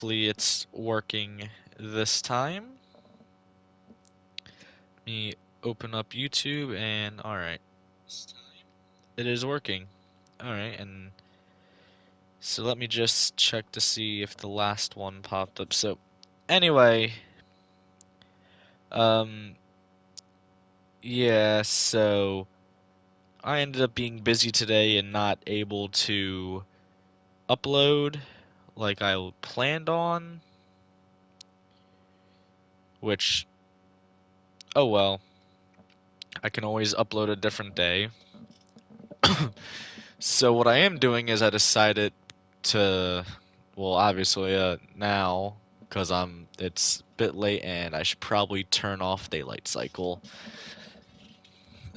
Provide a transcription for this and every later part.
Hopefully it's working this time. Let me open up YouTube and alright. It is working. Alright, and so let me just check to see if the last one popped up. So anyway, um yeah, so I ended up being busy today and not able to upload like I planned on, which oh well, I can always upload a different day. So what I am doing is I decided to, well, obviously now because it's a bit late and I should probably turn off daylight cycle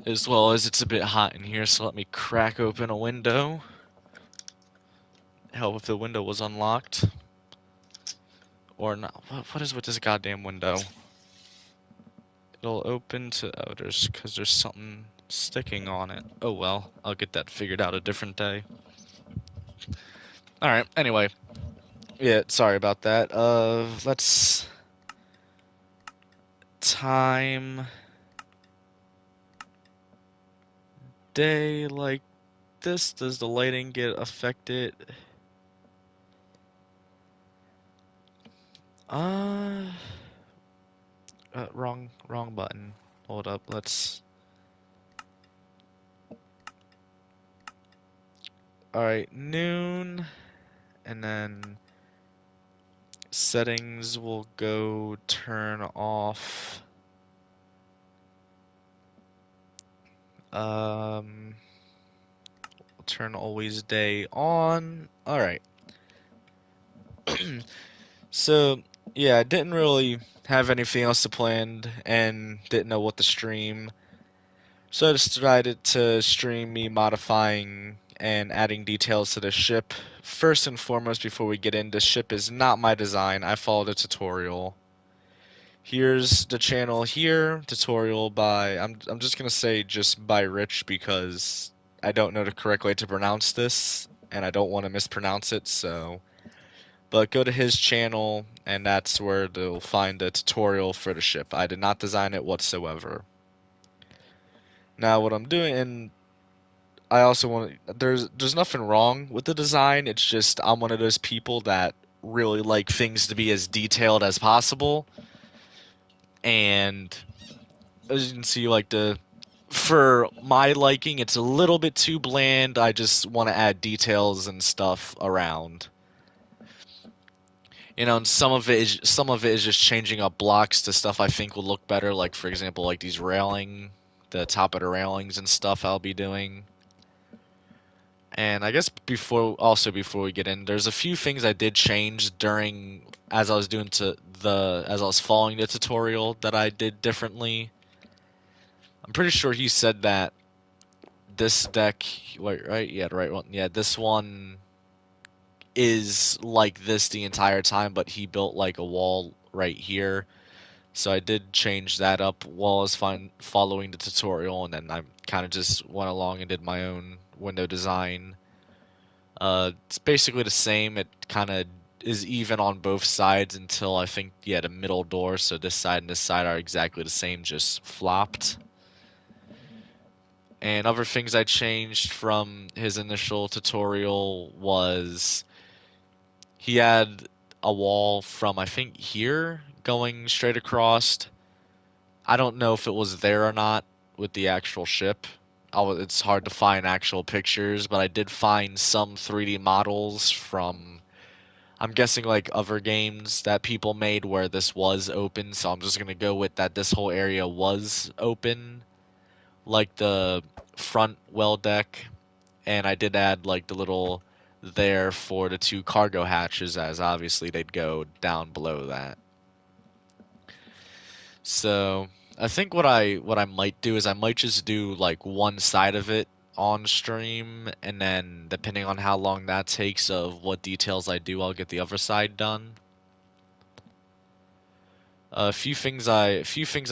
as well as it's a bit hot in here. So let me crack open a window. Hell, if the window was unlocked or not. What is with this goddamn window? It'll open to because there's something sticking on it. Oh well, I'll get that figured out a different day. All right. Anyway. Yeah, sorry about that. Let's time day like this. Does the lighting get affected? Uh, wrong button. Hold up. All right, noon, and then settings will go turn off. Um, turn always day on. All right. So, yeah, I didn't really have anything else to planned and didn't know what to stream. So I decided to stream me modifying and adding details to the ship. First and foremost, before we get in, the ship is not my design. I followed a tutorial. Here's the channel here, tutorial by, I'm just gonna say just by Rich because I don't know the correct way to pronounce this, and I don't want to mispronounce it, so. But go to his channel, and that's where they'll find a tutorial for the ship. I did not design it whatsoever. Now, what I'm doing, and I also want there's nothing wrong with the design. It's just I'm one of those people that really like things to be as detailed as possible. And as you can see, like for my liking, it's a little bit too bland. I just want to add details and stuff around. And some of it is just changing up blocks to stuff I think will look better. Like for example, like the top of the railings and stuff I'll be doing. And I guess before we get in, there's a few things I did change during as I was following the tutorial that I did differently. I'm pretty sure he said that this deck, wait, right? Yeah, the right one. Yeah, this one is like this the entire time, but he built like a wall right here. So I did change that up while I was following the tutorial, and then I kind of just went along and did my own window design. It's basically the same. It kind of is even on both sides until I think, yeah, the middle door. So this side and this side are exactly the same, just flopped. And other things I changed from his initial tutorial was he had a wall from, I think, here going straight across. I don't know if it was there or not with the actual ship. It's hard to find actual pictures, but I did find some 3D models from I'm guessing like other games that people made where this was open, so I'm just gonna go with that this whole area was open, like the front well deck, and I did add like the little there for the two cargo hatches as obviously they'd go down below that. So I think what I might do is I might just do like one side of it on stream, and then depending on how long that takes of what details I do, I'll get the other side done. A few things I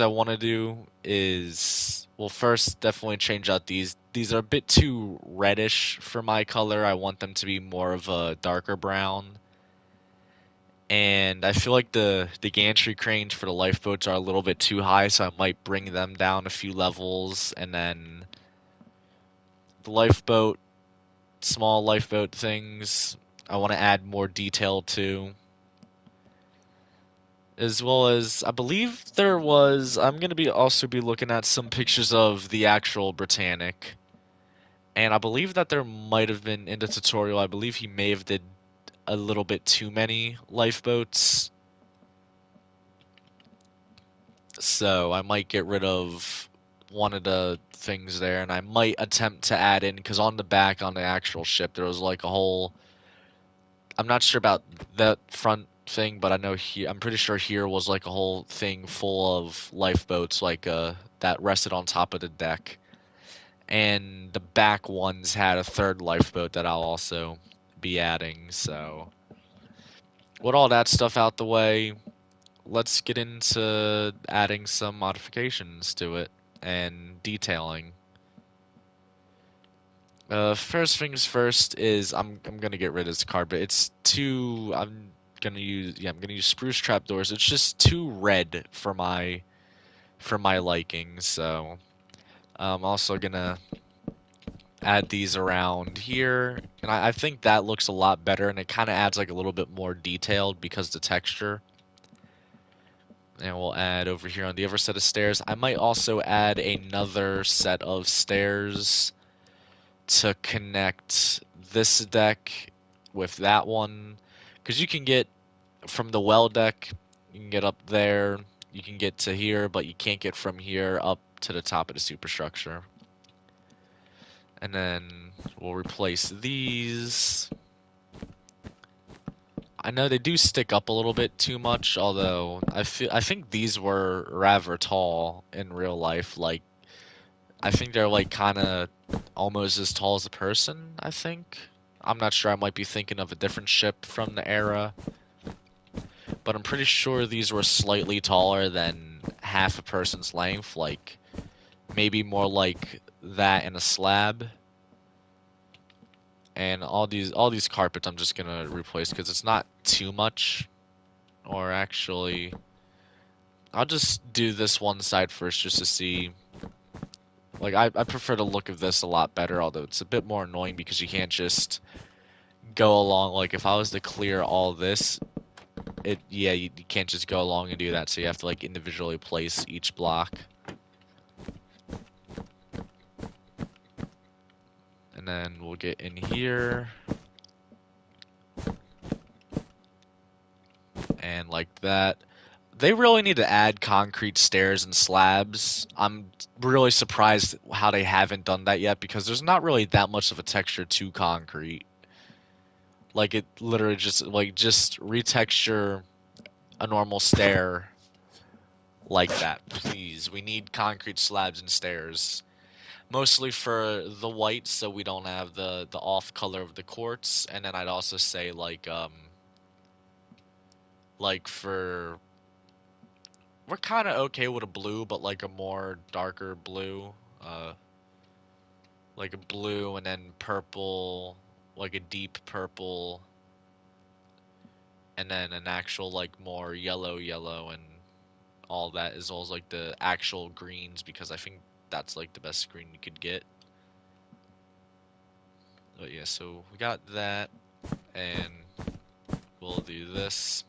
want to do is, well, first definitely change out these. These are a bit too reddish for my color. I want them to be more of a darker brown. And I feel like the gantry cranes for the lifeboats are a little bit too high, so I might bring them down a few levels, and then the lifeboat, small lifeboat things, I want to add more detail to, as well as I believe I'm gonna be also be looking at some pictures of the actual Britannic, and I believe that there might have been in the tutorial. I believe he may have did a little bit too many lifeboats. So I might get rid of one of the things there, and I might attempt to add in, because on the back on the actual ship there was like a whole. I'm not sure about that front thing, but I know here. I'm pretty sure here was like a whole thing full of lifeboats, like that rested on top of the deck, and the back ones had a third lifeboat that I'll also be adding. So with all that stuff out the way, let's get into adding some modifications to it and detailing. First things first is I'm gonna get rid of this carpet. It's too I'm gonna use spruce trapdoors. It's just too red for my liking. So I'm also gonna add these around here, and I think that looks a lot better, and it kind of adds like a little bit more detailed because the texture. And we'll add over here on the other set of stairs. I might also add another set of stairs to connect this deck with that one. Because you can get from the well deck, you can get up there, you can get to here, but you can't get from here up to the top of the superstructure. And then we'll replace these. I know they do stick up a little bit too much, although I think these were rather tall in real life. Like I think they're like kind of almost as tall as a person, I think. I'm not sure, I might be thinking of a different ship from the era, but I'm pretty sure these were slightly taller than half a person's length, like maybe more like that in a slab. And all these carpets I'm just gonna replace because it's not too much. Or actually, I'll just do this one side first just to see. Like, I prefer the look of this a lot better, although it's a bit more annoying because you can't just go along. Like, if I was to clear all this, you can't just go along and do that, so you have to, like, individually place each block. And then we'll get in here. And like that. They really need to add concrete stairs and slabs. I'm really surprised how they haven't done that yet because there's not really that much of a texture to concrete. Like it literally just retexture a normal stair like that. Please, we need concrete slabs and stairs. Mostly for the white so we don't have the off color of the quartz, and then I'd also say like for we're kind of okay with a blue, but like a more darker blue, uh, like a blue and then purple, like a deep purple, and then an actual like more yellow and all that, as well as like the actual greens because I think that's like the best green you could get. But yeah, so we got that, and we'll do this.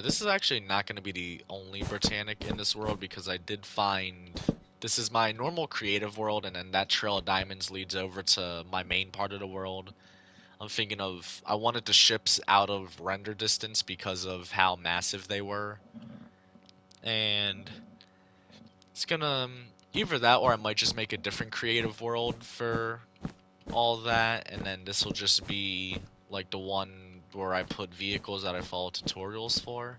This is actually not going to be the only Britannic in this world because I did find this is my normal creative world, and then that trail of diamonds leads over to my main part of the world. I'm thinking of I wanted the ships out of render distance because of how massive they were, and it's gonna either that or I might just make a different creative world for all that, and then this will just be like the one where I put vehicles that I follow tutorials for.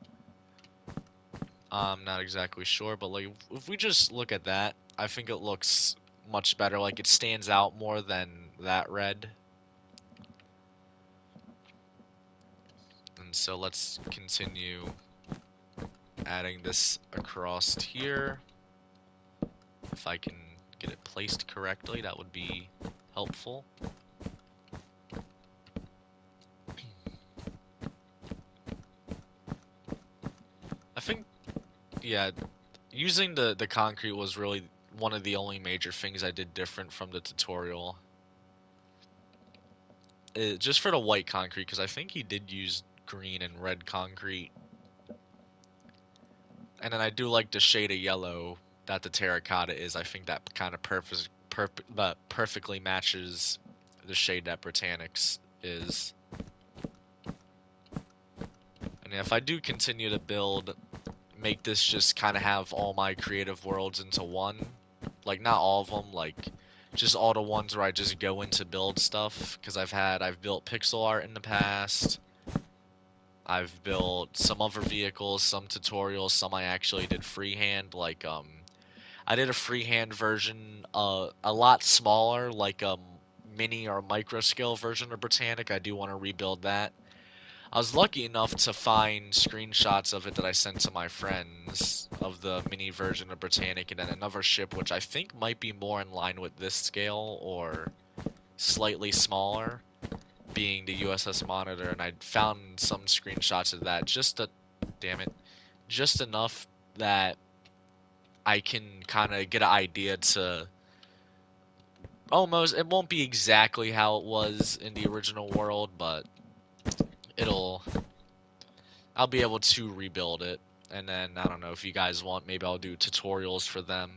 I'm not exactly sure, but like if we just look at that, I think it looks much better. Like it stands out more than that red. And so let's continue adding this across here. If I can get it placed correctly, that would be helpful. think, yeah, using the concrete was really one of the only major things I did different from the tutorial. Just for the white concrete, because I think he did use green and red concrete. And then I do like the shade of yellow that the terracotta is. I think that kind of perfectly matches the shade that Britannic's is. And if I do continue to build, make this just kind of have all my creative worlds into one, like not all of them, like just all the ones where I just go into build stuff, because I've built pixel art in the past. I've built some other vehicles, some tutorials, some I actually did freehand, like I did a freehand version, a lot smaller, like a mini or micro scale version of Britannic. I do want to rebuild that. I was lucky enough to find screenshots of it that I sent to my friends of the mini version of Britannic, and then another ship which I think might be more in line with this scale or slightly smaller, being the USS Monitor, and I found some screenshots of that damn it, just enough that I can kind of get an idea to almost, it won't be exactly how it was in the original world, but it'll, I'll be able to rebuild it. And then, I don't know, if you guys want, maybe I'll do tutorials for them.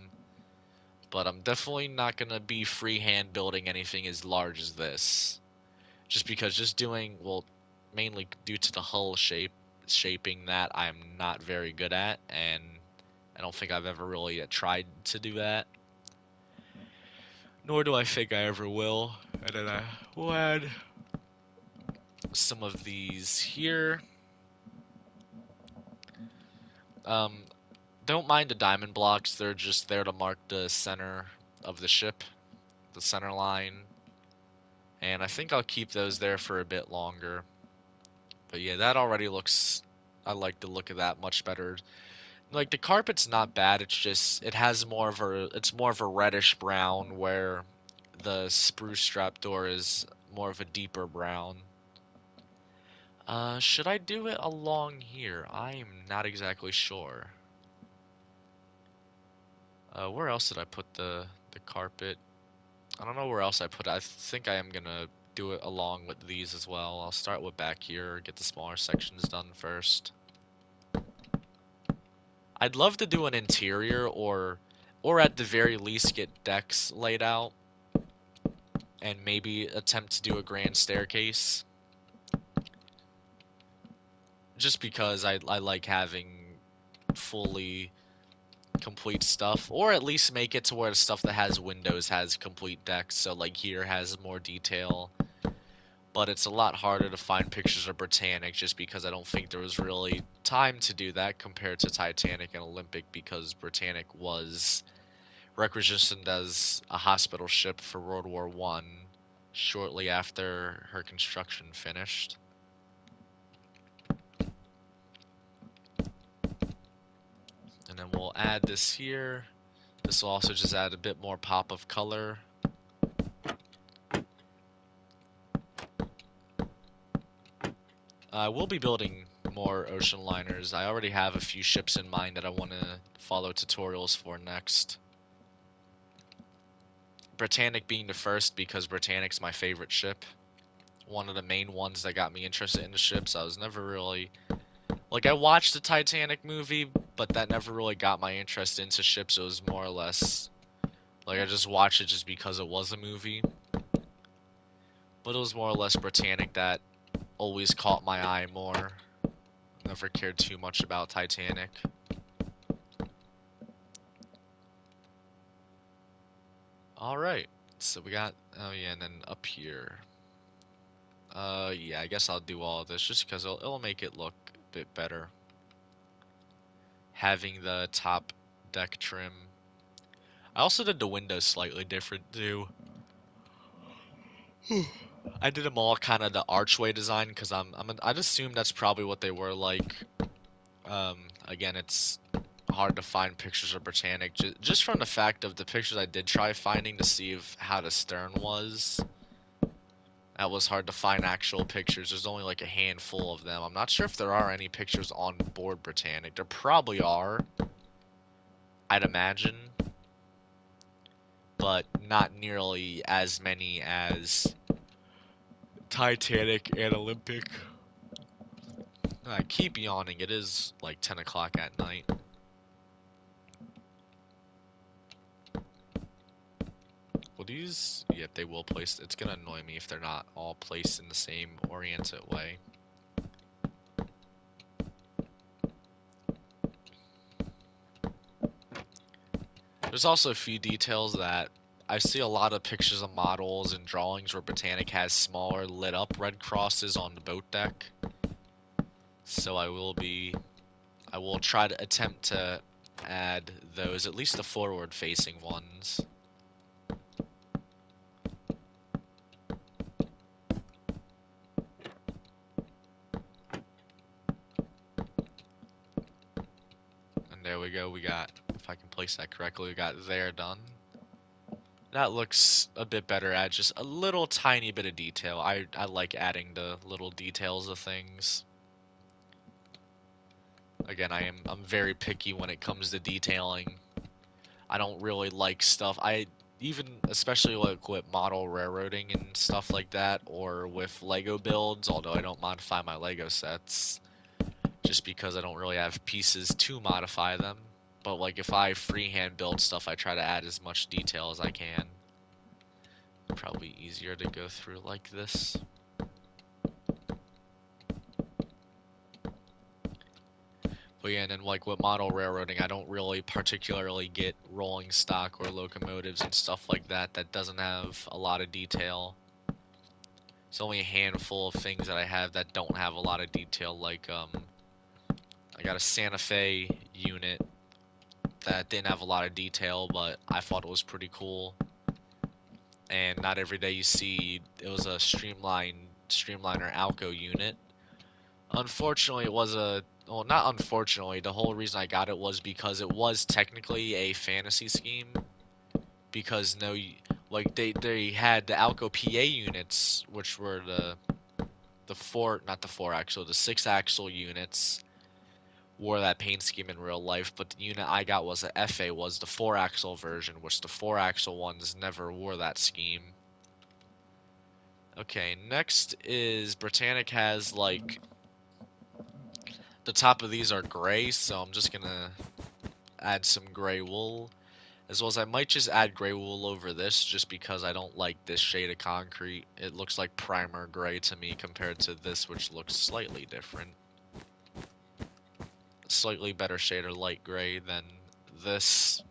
But I'm definitely not going to be freehand building anything as large as this. Just because just doing, well, mainly due to the hull shaping that I'm not very good at, and I don't think I've ever really tried to do that. Nor do I think I ever will. And then I will add some of these here. Um, don't mind the diamond blocks, they're just there to mark the center of the ship, the center line. And I think I'll keep those there for a bit longer. But yeah, that already looks, I like the look of that much better. Like the carpet's not bad, it's just it's more of a reddish brown, where the spruce trapdoor is more of a deeper brown. Should I do it along here? I'm not exactly sure. Where else did I put the carpet? I don't know where else I put it. I think I am gonna do it along with these as well. I'll start with back here, get the smaller sections done first. I'd love to do an interior, or at the very least get decks laid out, and maybe attempt to do a grand staircase. Just because I like having fully complete stuff, or at least make it to where the stuff that has windows has complete decks, so like here has more detail. But it's a lot harder to find pictures of Britannic just because I don't think there was really time to do that compared to Titanic and Olympic, because Britannic was requisitioned as a hospital ship for World War One shortly after her construction finished. And then we'll add this here. This will also just add a bit more pop of color. I will be building more ocean liners. I already have a few ships in mind that I want to follow tutorials for next. Britannic being the first, because Britannic's my favorite ship. One of the main ones that got me interested in the ships. I was never really... Like, I watched the Titanic movie, but that never really got my interest into ships. It was more or less... Like, I just watched it just because it was a movie. But it was more or less Britannic that always caught my eye more. Never cared too much about Titanic. Alright, so we got... Oh yeah, and then up here. Yeah, I guess I'll do all of this just because it'll make it look a bit better. Having the top deck trim. I also did the windows slightly different too. I did them all kind of the archway design because I'd assume that's probably what they were like. Again, it's hard to find pictures of Britannic just from the fact of the pictures I did try finding to see how the stern was. That was hard to find actual pictures. There's only like a handful of them. I'm not sure if there are any pictures on board Britannic. There probably are, I'd imagine, but not nearly as many as Titanic and Olympic. I keep yawning. It is like 10 o'clock at night. Will these? Yep, they will place. It's gonna annoy me if they're not all placed in the same oriented way. There's also a few details that I see a lot of pictures of models and drawings where Britannic has smaller lit up red crosses on the boat deck. So I will try to attempt to add those, at least the forward facing ones. And there we go, we got, if I can place that correctly, we got there done. That looks a bit better, add just a little tiny bit of detail. I like adding the little details of things. Again, I'm very picky when it comes to detailing. I don't really like stuff. I even especially like with model railroading and stuff like that, or with Lego builds, although I don't modify my Lego sets just because I don't really have pieces to modify them. But like if I freehand build stuff, I try to add as much detail as I can. Probably easier to go through like this. But yeah, and then like with model railroading, I don't really particularly get rolling stock or locomotives and stuff like that that doesn't have a lot of detail. It's only a handful of things that I have that don't have a lot of detail, like I got a Santa Fe unit that didn't have a lot of detail, but I thought it was pretty cool. And not every day you see it was a streamliner Alco unit. Unfortunately, it was a well, not unfortunately. The whole reason I got it was because it was technically a fantasy scheme. Because no, like they had the Alco PA units, which were the four, not the four axle, the six axle units wore that paint scheme in real life, but the unit I got was a FA, was the four axle version, which the four axle ones never wore that scheme. Okay, next is Britannic has like the top of these are gray, so I'm just gonna add some gray wool. As well as I might just add gray wool over this just because I don't like this shade of concrete. It looks like primer gray to me compared to this, which looks slightly different. Slightly better shade of light gray than this.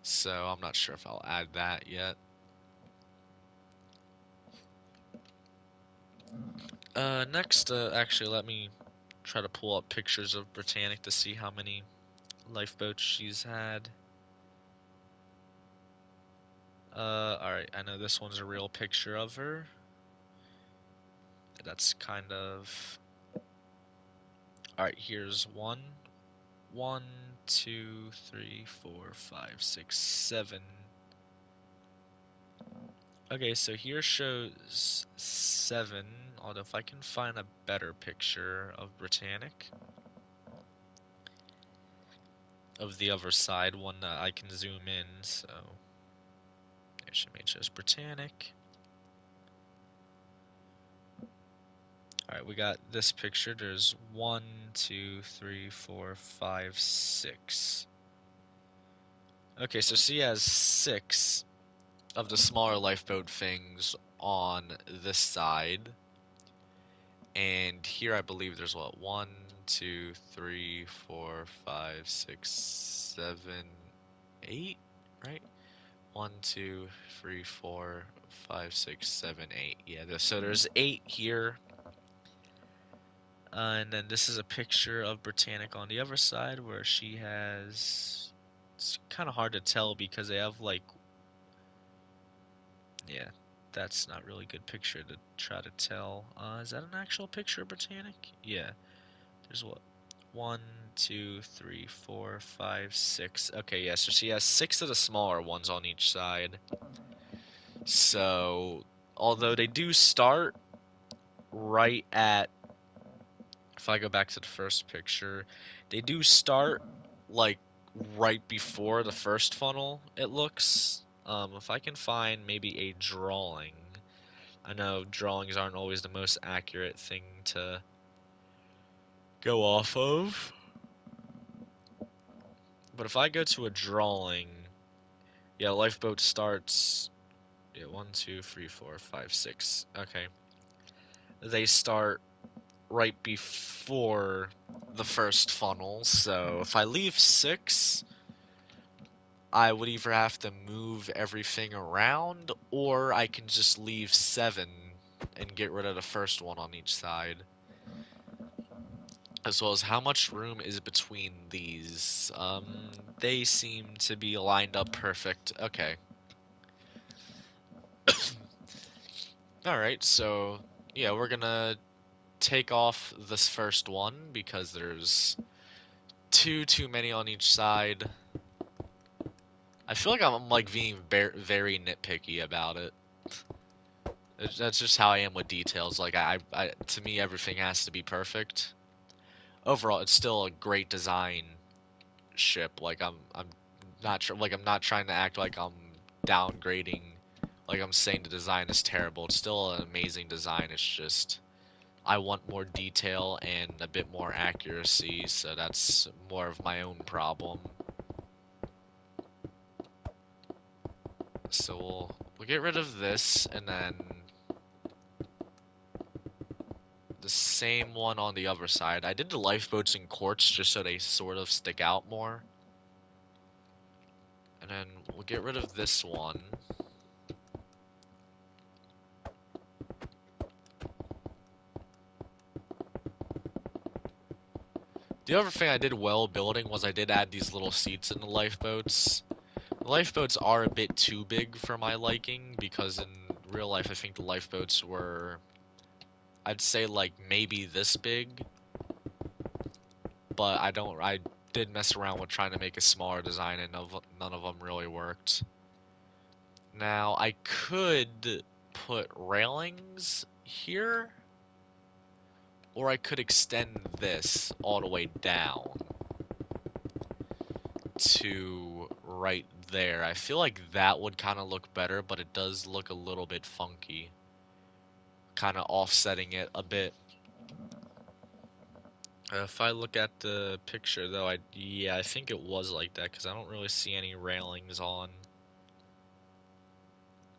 So I'm not sure if I'll add that yet. Next, actually, let me try to pull up pictures of Britannic to see how many lifeboats she's had. Alright, I know this one's a real picture of her. That's kind of... Alright, here's one. 1, 2, 3, 4, 5, 6, 7. Okay, so here shows 7, although if I can find a better picture of Britannic. Of the other side, one that I can zoom in, so... HMHS Britannic. Alright, we got this picture. There's 1, 2, 3, 4, 5, 6. Okay, so she has 6 of the smaller lifeboat things on this side. And here I believe there's what? 1, 2, 3, 4, 5, 6, 7, 8, right? 1, 2, 3, 4, 5, 6, 7, 8. Yeah, so there's 8 here. And then this is a picture of Britannic on the other side where she has... It's kind of hard to tell because they have like... Yeah, that's not really a good picture to try to tell. Is that an actual picture of Britannic? Yeah. There's what? 1, 2, 3, 4, 5, 6. Okay, yeah, so she has 6 of the smaller ones on each side. So although they do start right at, if I go back to the first picture, they do start like right before the first funnel, it looks. If I can find maybe a drawing. I know drawings aren't always the most accurate thing to go off of. But if I go to a drawing, yeah, lifeboat starts, yeah, 1, 2, 3, 4, 5, 6. Okay. They start right before the first funnel, so if I leave 6, I would either have to move everything around, or I can just leave 7 and get rid of the first one on each side. As well as how much room is between these. They seem to be lined up perfect. Okay. Alright, so yeah, we're gonna take off this first one because there's too many on each side. I feel like I'm like being very nitpicky about it. That's just how I am with details. Like to me, everything has to be perfect. Overall, it's still a great design ship. Like I'm not sure. Like I'm not trying to act like I'm downgrading. Like I'm saying the design is terrible. It's still an amazing design. It's just I want more detail and a bit more accuracy. So that's more of my own problem. So we'll get rid of this and then the same one on the other side. I did the lifeboats in quartz just so they sort of stick out more. And then we'll get rid of this one. The other thing I did well building was I did add these little seats in the lifeboats. The lifeboats are a bit too big for my liking because in real life I think the lifeboats were, I'd say like maybe this big. But I did mess around with trying to make a smaller design and none of them really worked. Now, I could put railings here, or I could extend this all the way down to right there. I feel like that would kind of look better, but it does look a little bit funky. Kind of offsetting it a bit. If I look at the picture, though, yeah, I think it was like that, because I don't really see any railings on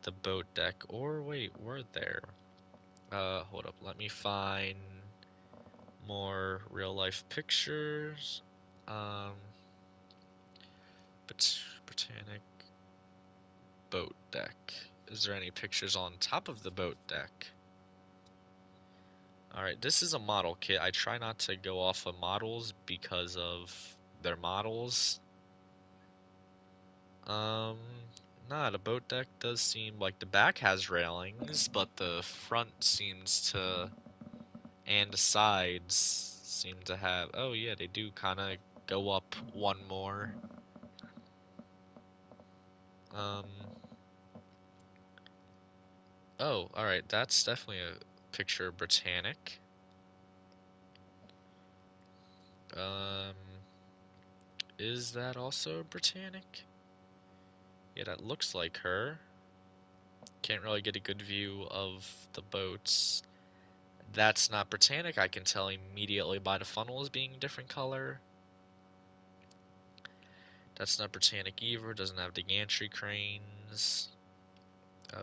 the boat deck. Or, wait, were there? Hold up, let me find more real-life pictures. Um, Britannic boat deck. Is there any pictures on top of the boat deck? Alright, this is a model kit. I try not to go off of models because of their models. Um, nah, the boat deck does seem like the back has railings, but the front seems to, and the sides seem to have, oh yeah, they do kind of go up one more. Um, oh, alright, that's definitely a picture of Britannic. Um, is that also Britannic? Yeah, that looks like her. Can't really get a good view of the boats. That's not Britannic, I can tell immediately by the funnels being a different color. That's not Britannic either, doesn't have the gantry cranes.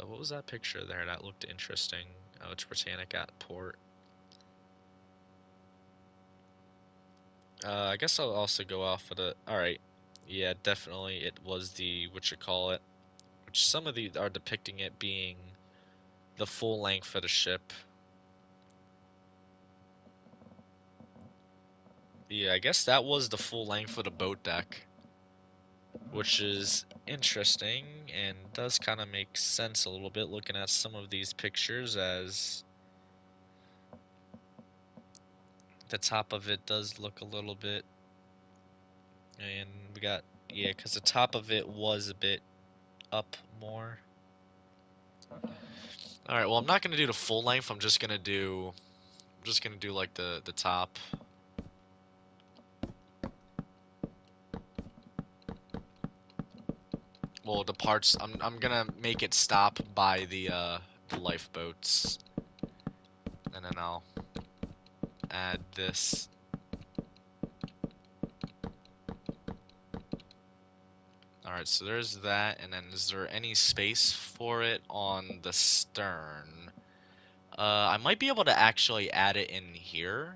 What was that picture there? That looked interesting. Oh, it's Britannic at port. I guess I'll also go off of the... Alright, yeah, definitely it was the, which some of these are depicting it being the full length of the ship. Yeah, I guess that was the full length of the boat deck, which is interesting and does kind of make sense a little bit looking at some of these pictures, as the top of it does look a little bit, and we got, yeah, because the top of it was a bit up more. All right, well, I'm not gonna do the full length. I'm just gonna do like the top. Well, the parts. I'm gonna make it stop by the lifeboats, and then I'll add this. All right, so there's that, and then is there any space for it on the stern? I might be able to actually add it in here.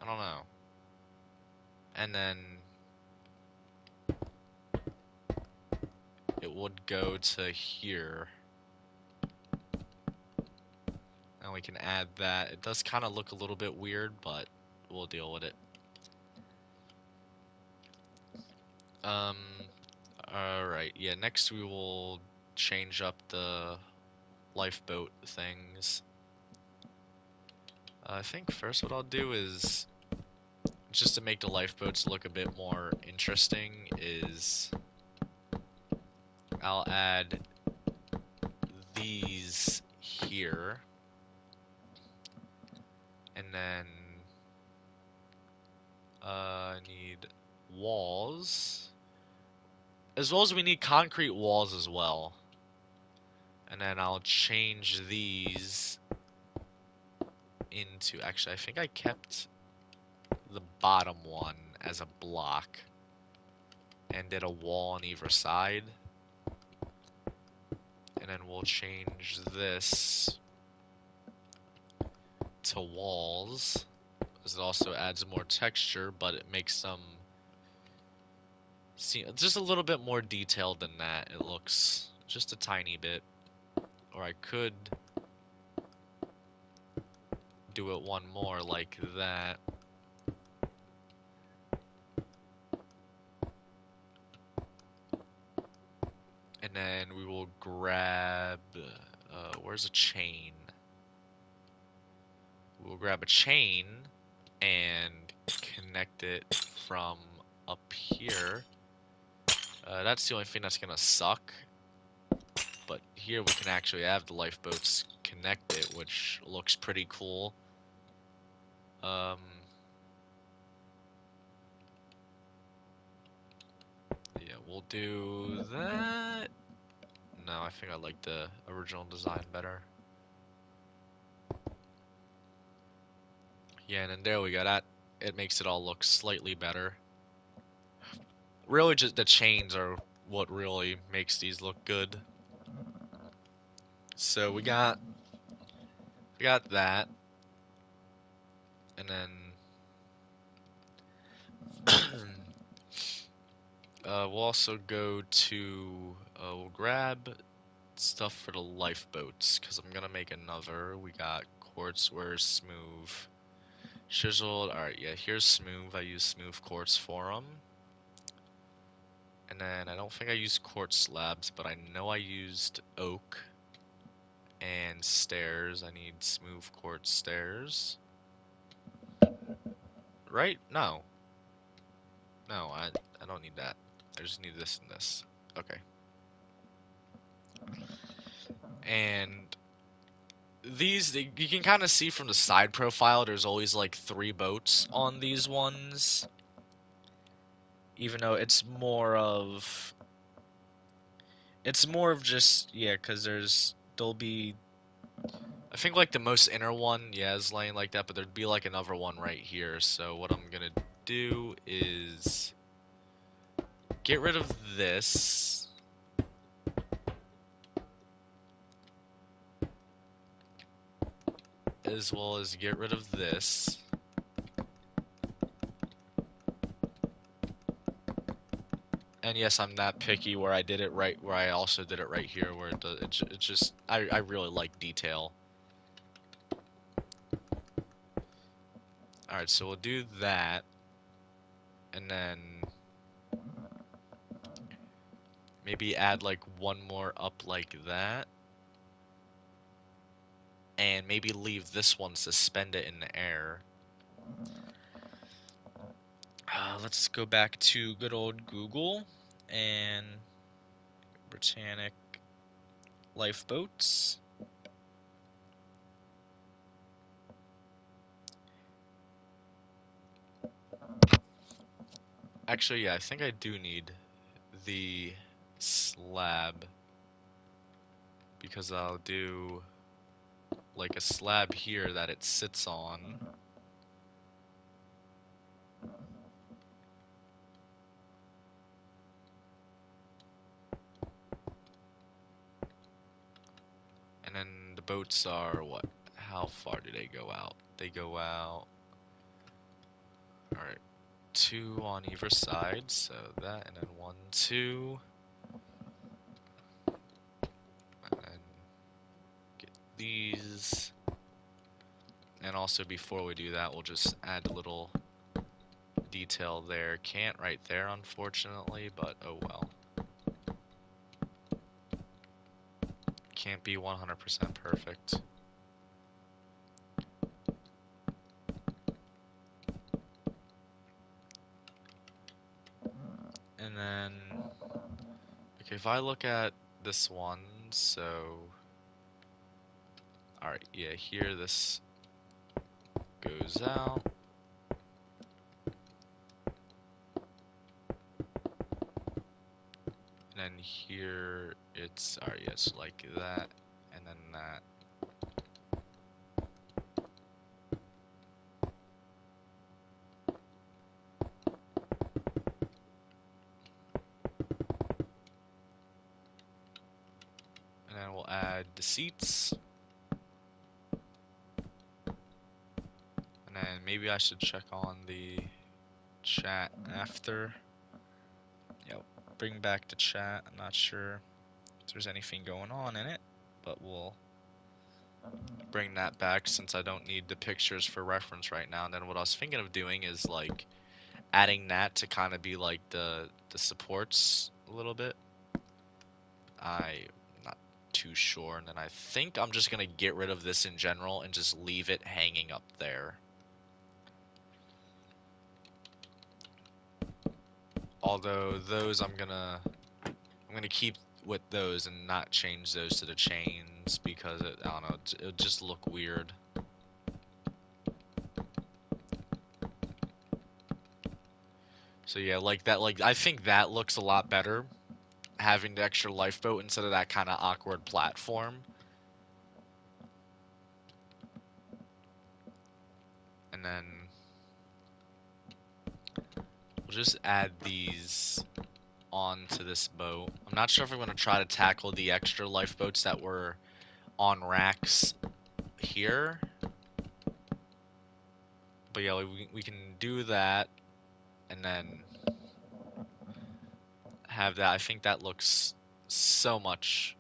I don't know. And then it would go to here. And we can add that. It does kind of look a little bit weird, but we'll deal with it. Um, alright, yeah, next we will change up the lifeboat things. I think first what I'll do is, just to make the lifeboats look a bit more interesting, is I'll add these here. And then I need walls. As well as we need concrete walls as well. And then I'll change these into... Actually, I think I kept the bottom one as a block. And did a wall on either side. And then we'll change this to walls. Because it also adds more texture, but it makes them... See, just a little bit more detailed than that. It looks just a tiny bit. Or I could do it one more like that. And then we will grab... where's a chain? We'll grab a chain and connect it from up here. That's the only thing that's gonna suck. But here we can actually have the lifeboats connected, which looks pretty cool. Yeah, we'll do that. No, I think I like the original design better. Yeah, and then there we go. That it makes it all look slightly better. Really, just the chains are what really makes these look good. So we got that, and then we'll also go to we'll grab stuff for the lifeboats because I'm gonna make another. We got quartz. Where's smooth? Chiseled. All right, yeah. Here's smooth. I use smooth quartz for them. And then I don't think I used quartz slabs, but I know I used oak and stairs. I need smooth quartz stairs. Right? No. No, I don't need that. I just need this and this. Okay. And these, you can kind of see from the side profile, there's always like 3 boats on these ones. Even though it's more of... It's more of just, yeah, because there'll be... I think like the most inner one, yeah, is laying like that, but there'd be like another one right here. So what I'm gonna do is get rid of this. As well as get rid of this. And yes, I'm that picky where I did it right, where I also did it right here, where it just, I really like detail. Alright, so we'll do that. And then maybe add like one more up like that. And maybe leave this one suspended in the air. Let's go back to good old Google and Britannic lifeboats. Actually, yeah, I think I do need the slab because I'll do like a slab here that it sits on. And then the boats are what? How far do they go out? They go out. Alright, 2 on either side, so that, and then 1, 2. And then get these. And also before we do that, we'll just add a little detail there. Can't right there, unfortunately, but oh well. Can't be 100% perfect. And then, okay, if I look at this one, so, alright, yeah, here this goes out. And then here it's, alright, yes, like that, and then that. And then we'll add the seats. And then maybe I should check on the chat after. Yep, bring back the chat. I'm not sure if there's anything going on in it, but we'll bring that back since I don't need the pictures for reference right now. And then what I was thinking of doing is like adding that to kind of be like the supports a little bit. I'm not too sure. And then I think I'm just gonna get rid of this in general and just leave it hanging up there. Although those I'm gonna keep with those and not change those to the chains because I don't know, it'll just look weird. So yeah, like that, like I think that looks a lot better having the extra lifeboat instead of that kind of awkward platform. And then we'll just add these onto this boat. I'm not sure if I'm going to try to tackle the extra lifeboats that were on racks here. But yeah, we can do that and then have that. I think that looks so much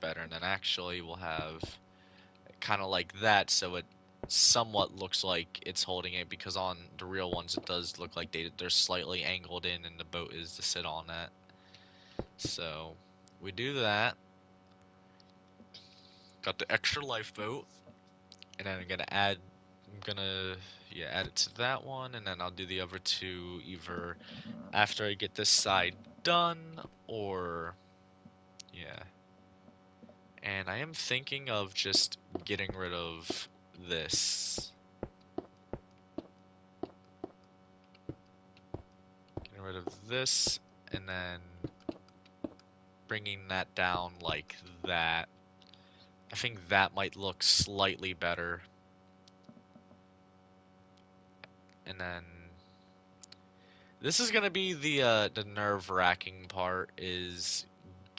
better. And then actually we'll have kind of like that so it somewhat looks like it's holding it, because on the real ones it does look like they're slightly angled in and the boat is to sit on that. So we do that. Got the extra lifeboat, and then I'm gonna add it to that one, and then I'll do the other two either after I get this side done or yeah. And I am thinking of just getting rid of this. Getting rid of this, and then bringing that down like that. I think that might look slightly better. And then this is gonna be the nerve-wracking part, is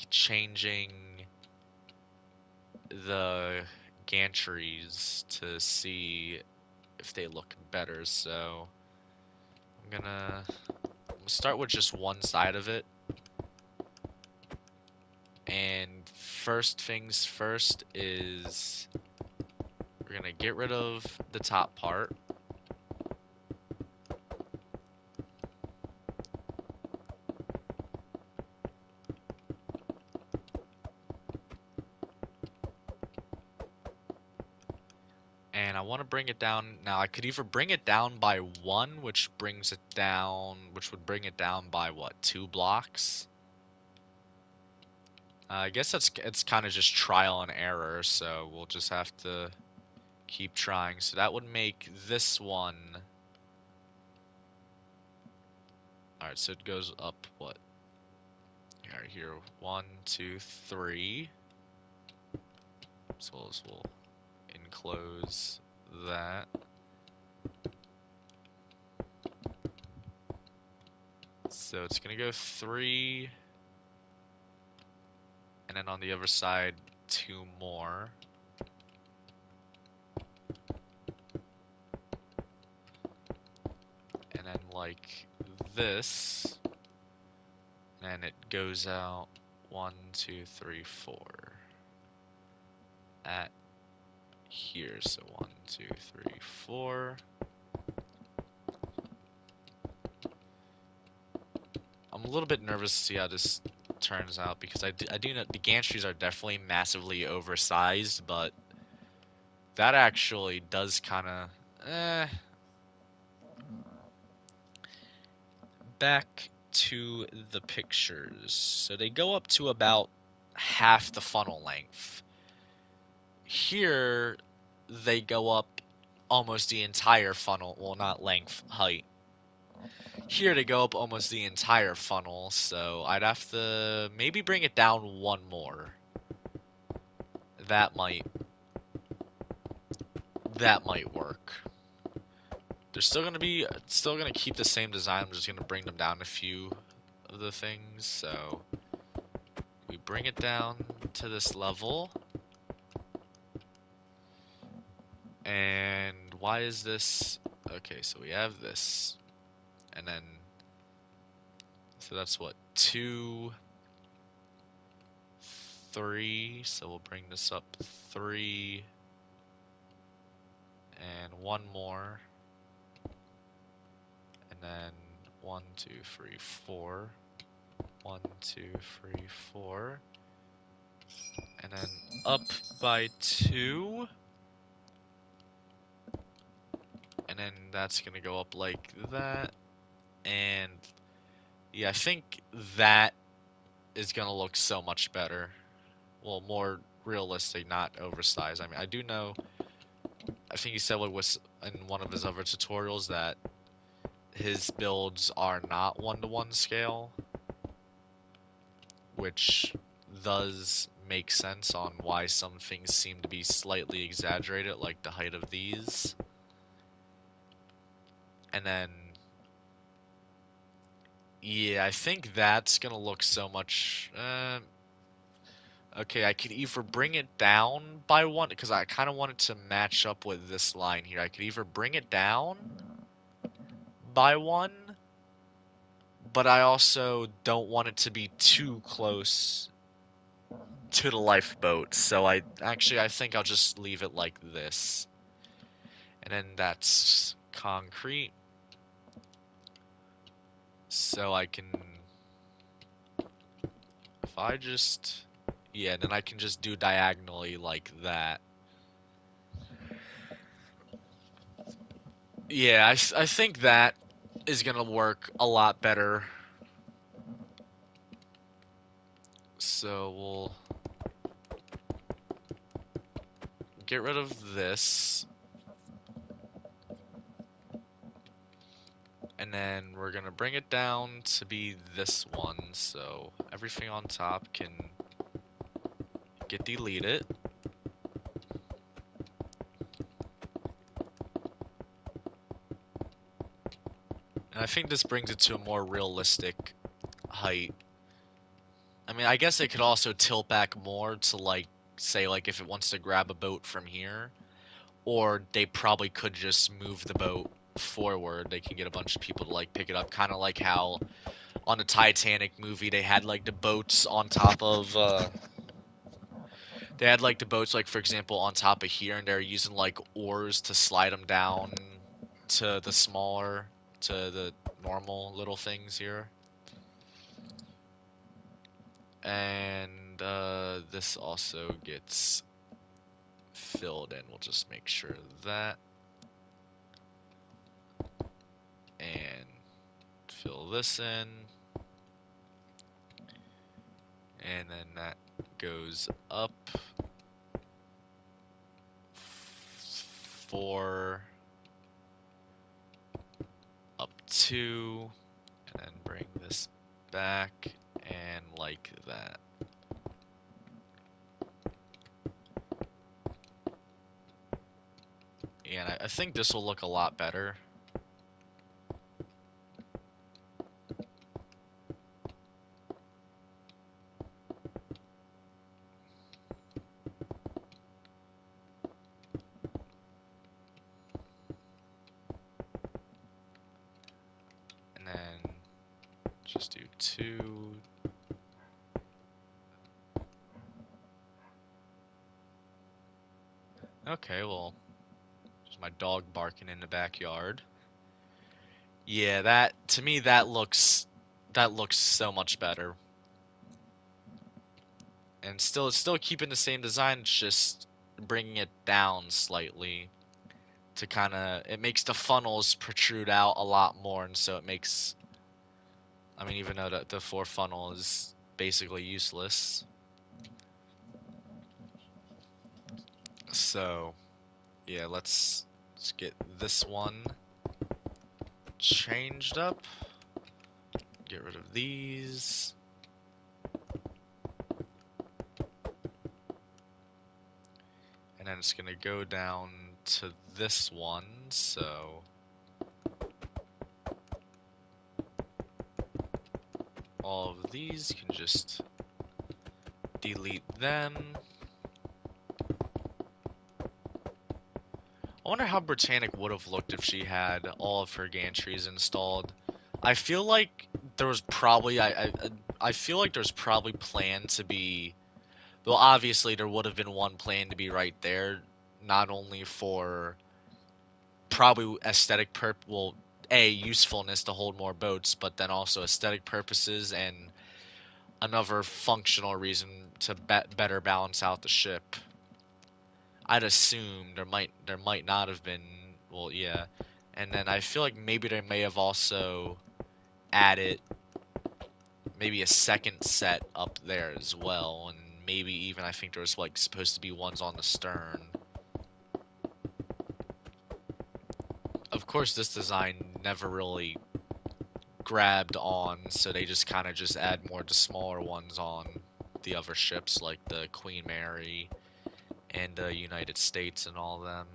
changing the gantries to see if they look better. So I'm gonna start with just one side of it. And first things first is we're gonna get rid of the top part. And I want to bring it down. Now I could either bring it down by 1, which would bring it down by what, 2 blocks? I guess it's kind of just trial and error, so we'll just have to keep trying. So that would make this one. All right, so it goes up what? All right, here, 1, 2, 3. So we'll enclose that. So it's gonna go 3, and then on the other side, 2 more. And then like this, and it goes out 1, 2, 3, 4 at here. So 1, 2, 3, 4. I'm a little bit nervous to see how this turns out because I do know the gantries are definitely massively oversized, but that actually does kind of back to the pictures. So they go up to about half the funnel length. Here, they go up almost the entire funnel. Well, not length, height. Here they go up almost the entire funnel, so I'd have to maybe bring it down one more. That might work. They're still gonna keep the same design. I'm just gonna bring them down a few of the things. So we bring it down to this level. And why is this? Okay, so we have this. And then, so that's what, 2, 3. So we'll bring this up 3 and 1 more. And then 1, 2, 3, 4. 1, 2, 3, 4. And then up by 2. And then that's gonna go up like that. And yeah, I think that is gonna look so much better. Well, more realistic, not oversized. I mean, I do know, I think he said it was in one of his other tutorials that his builds are not 1-to-1 scale, which does make sense on why some things seem to be slightly exaggerated, like the height of these. And then, yeah, I think that's gonna look so much. Okay, I could either bring it down by 1, because I kind of want it to match up with this line here. I could either bring it down by 1, but I also don't want it to be too close to the lifeboat. So I think I'll just leave it like this. And then that's concrete. So I can, if I just, yeah, then I can just do diagonally like that. Yeah, I think that is gonna work a lot better. So we'll get rid of this. And then we're gonna bring it down to be this one, so everything on top can get deleted. And I think this brings it to a more realistic height. I mean, I guess it could also tilt back more to, like, say, like, if it wants to grab a boat from here. Or they probably could just move the boat forward. They can get a bunch of people to, like, pick it up. Kind of like how on the Titanic movie they had, like, the boats on top of, they had, like, the boats, like, for example, on top of here, and they're using, like, oars to slide them down to the normal little things here. And this also gets filled in. We'll just make sure of that. And fill this in. And then that goes up 4, up 2, and then bring this back, and like that. And I think this will look a lot better. And then just do 2. Okay, well, there's my dog barking in the backyard. Yeah, that to me that looks so much better. And still keeping the same design, it's just bringing it down slightly to kind of it makes the funnels protrude out a lot more, and so it makes I mean even though the 4 funnel is basically useless. So, yeah, let's get this one changed up. Get rid of these. And then it's going to go down to this one, so all of these can just delete them. I wonder how Britannic would have looked if she had all of her gantries installed. I feel like there was probably I feel like there's probably planned to be, well, obviously there would have been one plan to be right there, not only for probably aesthetic well, a usefulness to hold more boats, but then also aesthetic purposes and another functional reason to better balance out the ship. I'd assume there might not have been, well, yeah. And then I feel like maybe they may have also added maybe a second set up there as well, and maybe even I think there was like supposed to be ones on the stern. Of course, this design never really grabbed on, so they just kind of just add more to smaller ones on the other ships, like the Queen Mary and the United States and all of them.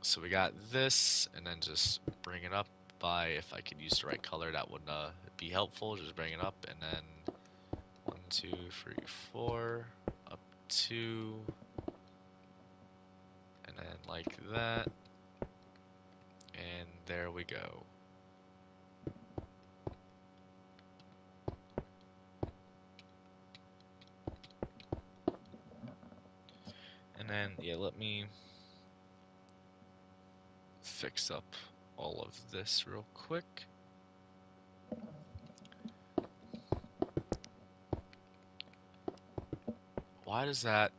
So we got this, and then just bring it up by, if I could use the right color, that would be helpful. Just bring it up, and then 1, 2, 3, 4, up 2, and then like that, and there we go. And then, yeah, let me fix up all of this real quick. Why does that...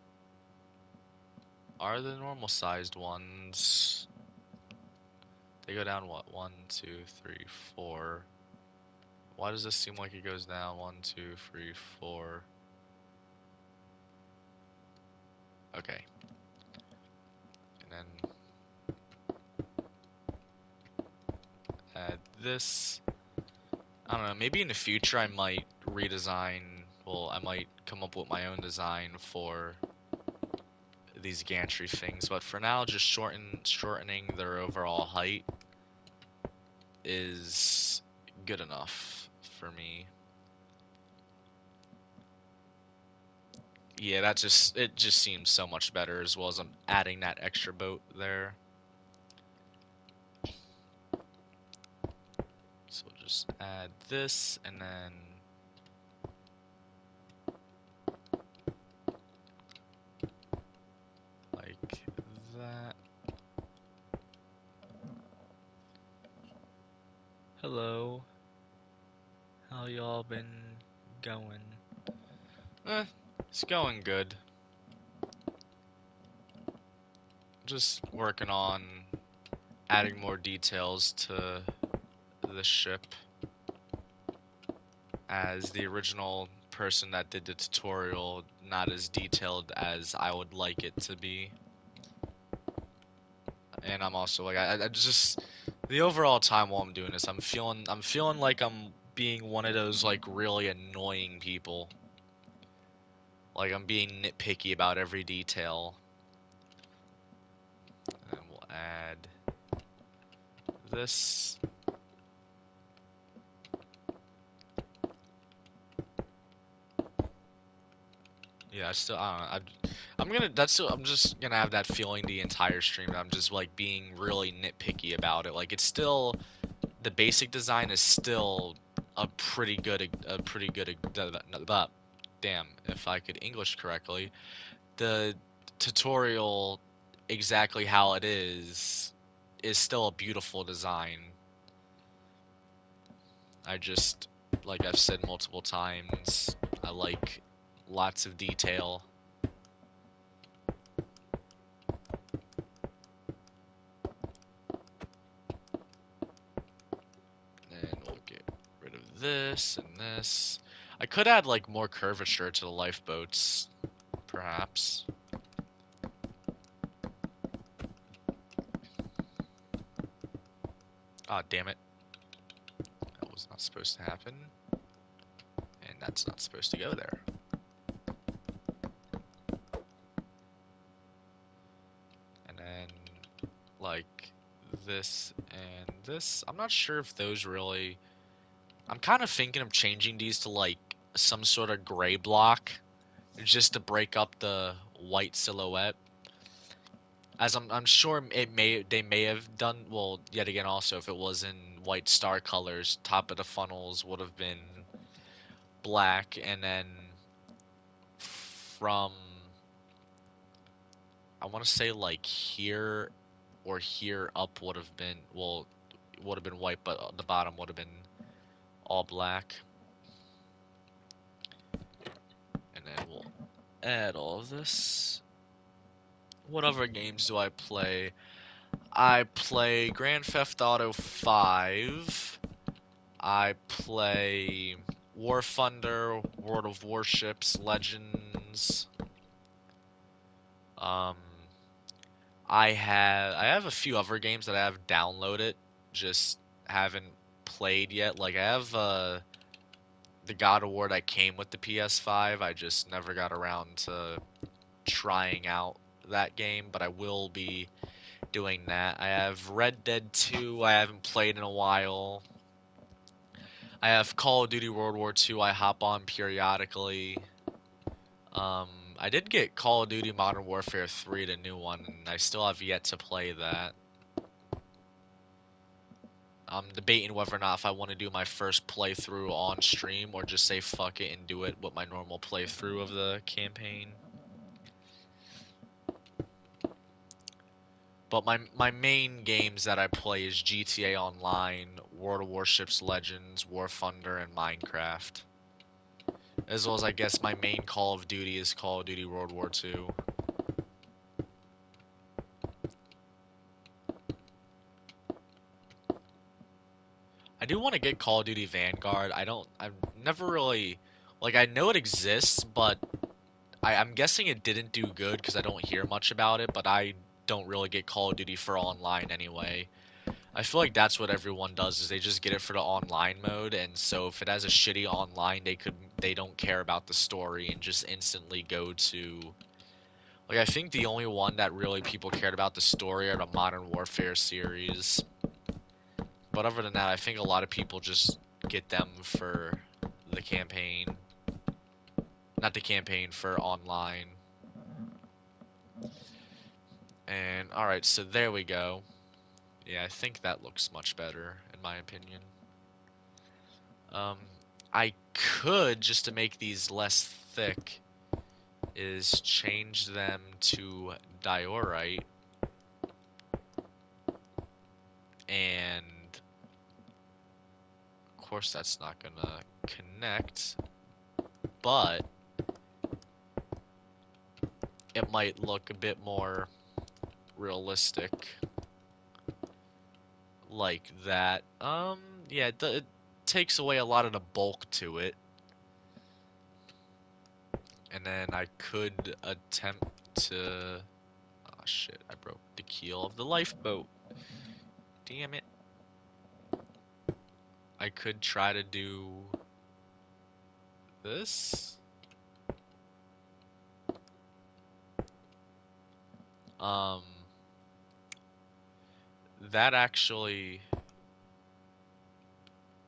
Are the normal sized ones... They go down, what? 1, 2, 3, 4. Why does this seem like it goes down? 1, 2, 3, 4. Okay. And then add this. I don't know, maybe in the future I might redesign, well, I might come up with my own design for these gantry things, but for now, just shortening their overall height is good enough for me. Yeah, it just seems so much better, as well as I'm adding that extra boat there. So we'll just add this, and then like that. Hello. How y'all been going? It's going good. Just working on adding more details to the ship, as the original person that did the tutorial not as detailed as I would like it to be. And I'm also like I just the overall time while I'm doing this, I'm feeling like I'm being one of those like really annoying people. Like I'm being nitpicky about every detail. And we'll add this. Yeah, I don't know. I'm just gonna have that feeling the entire stream. I'm just like being really nitpicky about it. Like it's still, the basic design is still damn, if I could English correctly. The tutorial, exactly how it is still a beautiful design. I just, like I've said multiple times, I like lots of detail. And we'll get rid of this and this. I could add like more curvature to the lifeboats, perhaps. Ah, damn it. That was not supposed to happen. And that's not supposed to go there. And then, like, this and this. I'm not sure if those really... I'm kind of thinking of changing these to, like, some sort of gray block, just to break up the white silhouette. As I'm sure they may have done, well, yet again also, if it was in white star colors, top of the funnels would have been black, and then from, I want to say like here or here up would have been, well, would have been white, but the bottom would have been all black. And then we'll add all of this. What other games do I play? I play Grand Theft Auto 5. I play War Thunder, World of Warships, Legends. Um, I have a few other games that I have downloaded, just haven't played yet. Like I have the God of War that came with the PS5. I just never got around to trying out that game, but I will be doing that. I have Red Dead 2 I haven't played in a while. I have Call of Duty World War 2 I hop on periodically. Um, I did get Call of Duty Modern Warfare 3, the new one, and I still have yet to play that. I'm debating whether or not if I want to do my first playthrough on stream or just say fuck it and do it with my normal playthrough of the campaign. But my main games that I play is GTA Online, World of Warships Legends, War Thunder, and Minecraft. As well as I guess my main Call of Duty is Call of Duty World War 2. I do want to get Call of Duty Vanguard. I've never really, like I know it exists, but I'm guessing it didn't do good because I don't hear much about it, but I don't really get Call of Duty for online anyway. I feel like that's what everyone does is they just get it for the online mode, and so if it has a shitty online, they don't care about the story and just instantly go to, like I think the only one that really people cared about the story are the Modern Warfare series. But other than that, I think a lot of people just get them for the campaign. Not the campaign, for online. And alright, so there we go. Yeah, I think that looks much better, in my opinion. Um, I could, just to make these less thick, is change them to diorite. And, of course, that's not gonna connect. But it might look a bit more realistic. Like that. Yeah, it takes away a lot of the bulk to it. And then I could attempt to... Oh shit, I broke the keel of the lifeboat. Damn it. I could try to do this. Um, that actually...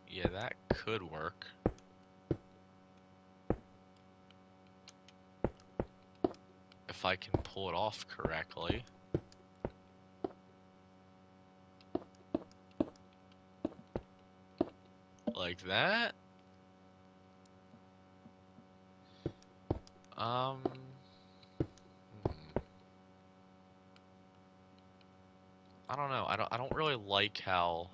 Yeah, that could work. If I can pull it off correctly. Like that. Um... I don't know. I don't really like how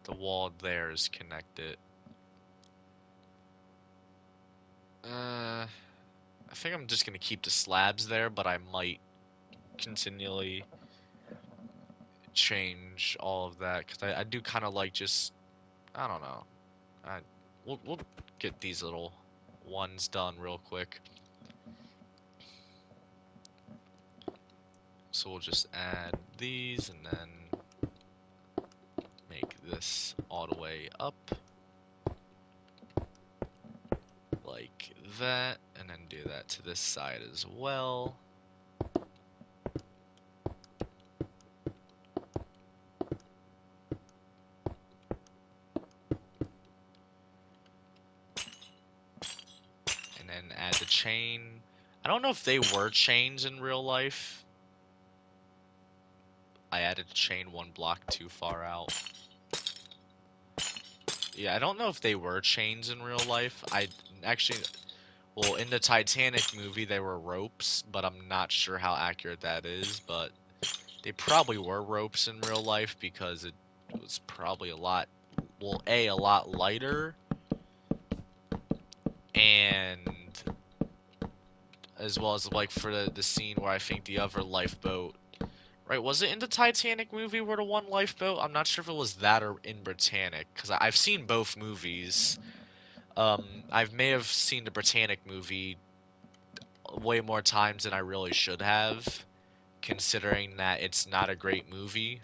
the wall there is connected. I think I'm just gonna keep the slabs there, but I might continually change all of that because I do kind of like just I don't know. I we'll get these little ones done real quick. So we'll just add these and then make this all the way up like that, and then do that to this side as well. And then add the chain. I don't know if they were chains in real life. I added a chain one block too far out. Yeah, I don't know if they were chains in real life. I actually, well, in the Titanic movie, they were ropes, but I'm not sure how accurate that is. But they probably were ropes in real life because it was probably a lot, well, A, a lot lighter, and as well as like for the scene where I think the other lifeboat, right, was it in the Titanic movie where the one lifeboat? I'm not sure if it was that or in Britannic, because I've seen both movies. I may have seen the Britannic movie way more times than I really should have, considering that it's not a great movie.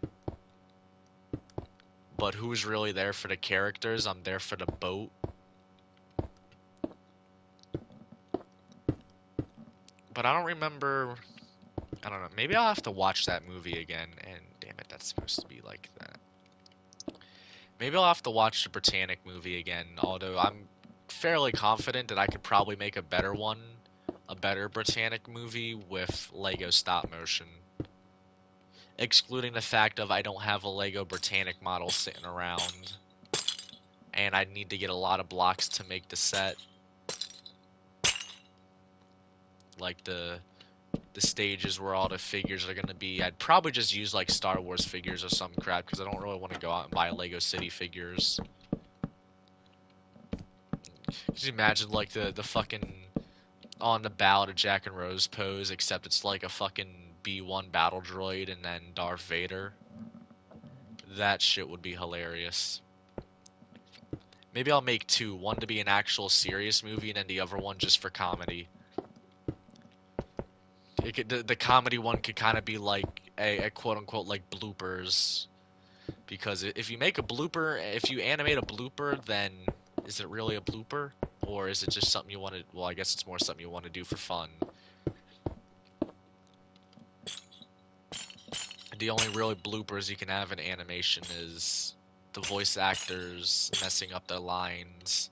But who's really there for the characters? I'm there for the boat. But I don't remember. I don't know. Maybe I'll have to watch that movie again. And damn it, that's supposed to be like that. Maybe I'll have to watch the Britannic movie again. Although I'm fairly confident that I could probably make a better one, a better Britannic movie with Lego stop motion. Excluding the fact of I don't have a Lego Britannic model sitting around. And I'd need to get a lot of blocks to make the set. Like the stages where all the figures are going to be. I'd probably just use like Star Wars figures or some crap because I don't really want to go out and buy Lego City figures. Could you imagine like the fucking on the bow to Jack and Rose pose, except it's like a fucking B1 battle droid and then Darth Vader? That shit would be hilarious. Maybe I'll make two. One to be an actual serious movie and then the other one just for comedy. The comedy one could kind of be like a quote-unquote like bloopers. Because if you make a blooper, if you animate a blooper, then is it really a blooper? Or is it just something you want to... Well, I guess it's more something you want to do for fun. The only really bloopers you can have in animation is the voice actors messing up their lines.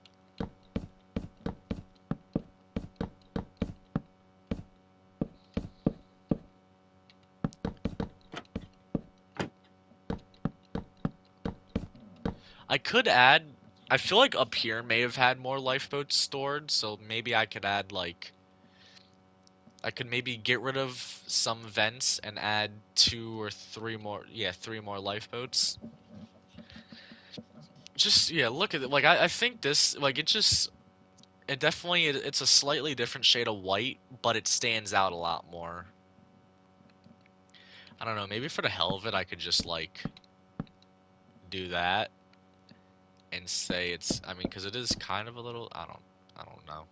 I could add... I feel like up here may have had more lifeboats stored, so maybe I could add, like... I could maybe get rid of some vents and add 2 or 3 more... Yeah, 3 more lifeboats. Just, yeah, look at it. Like, I think this... Like, it just... It definitely... It's a slightly different shade of white, but it stands out a lot more. I don't know, maybe for the hell of it, I could just, like... do that. And say it's... I mean, because it is kind of a little... I don't know.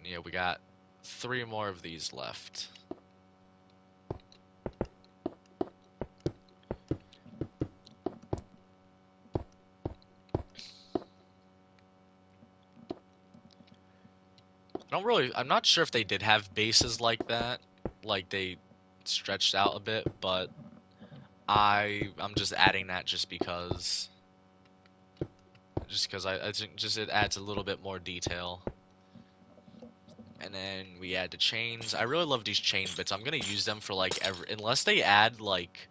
Yeah, we got 3 more of these left. I'm not sure if they did have bases like that, like they stretched out a bit, but I'm just adding that just because I think just it adds a little bit more detail. And then we add the chains. I really love these chain bits. I'm gonna use them for like unless they add like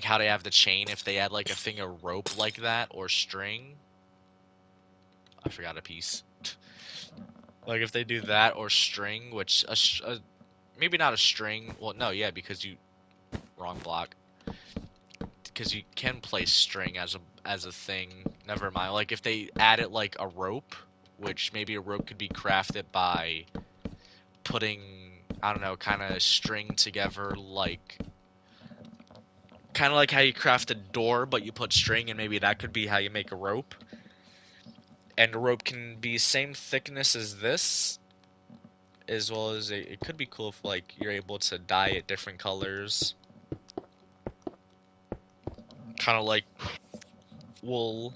how they have the chain. If they add like a thing of rope like that or string, I forgot a piece. Like if they do that or string, which maybe not a string. Well, no, yeah, because you wrong block. Because you can place string as a thing. Never mind. Like if they added like a rope, which maybe a rope could be crafted by putting, I don't know, kind of string together, like kind of like how you craft a door, but you put string, and maybe that could be how you make a rope. And the rope can be same thickness as this, as well as it could be cool if like you're able to dye it different colors, kind of like wool,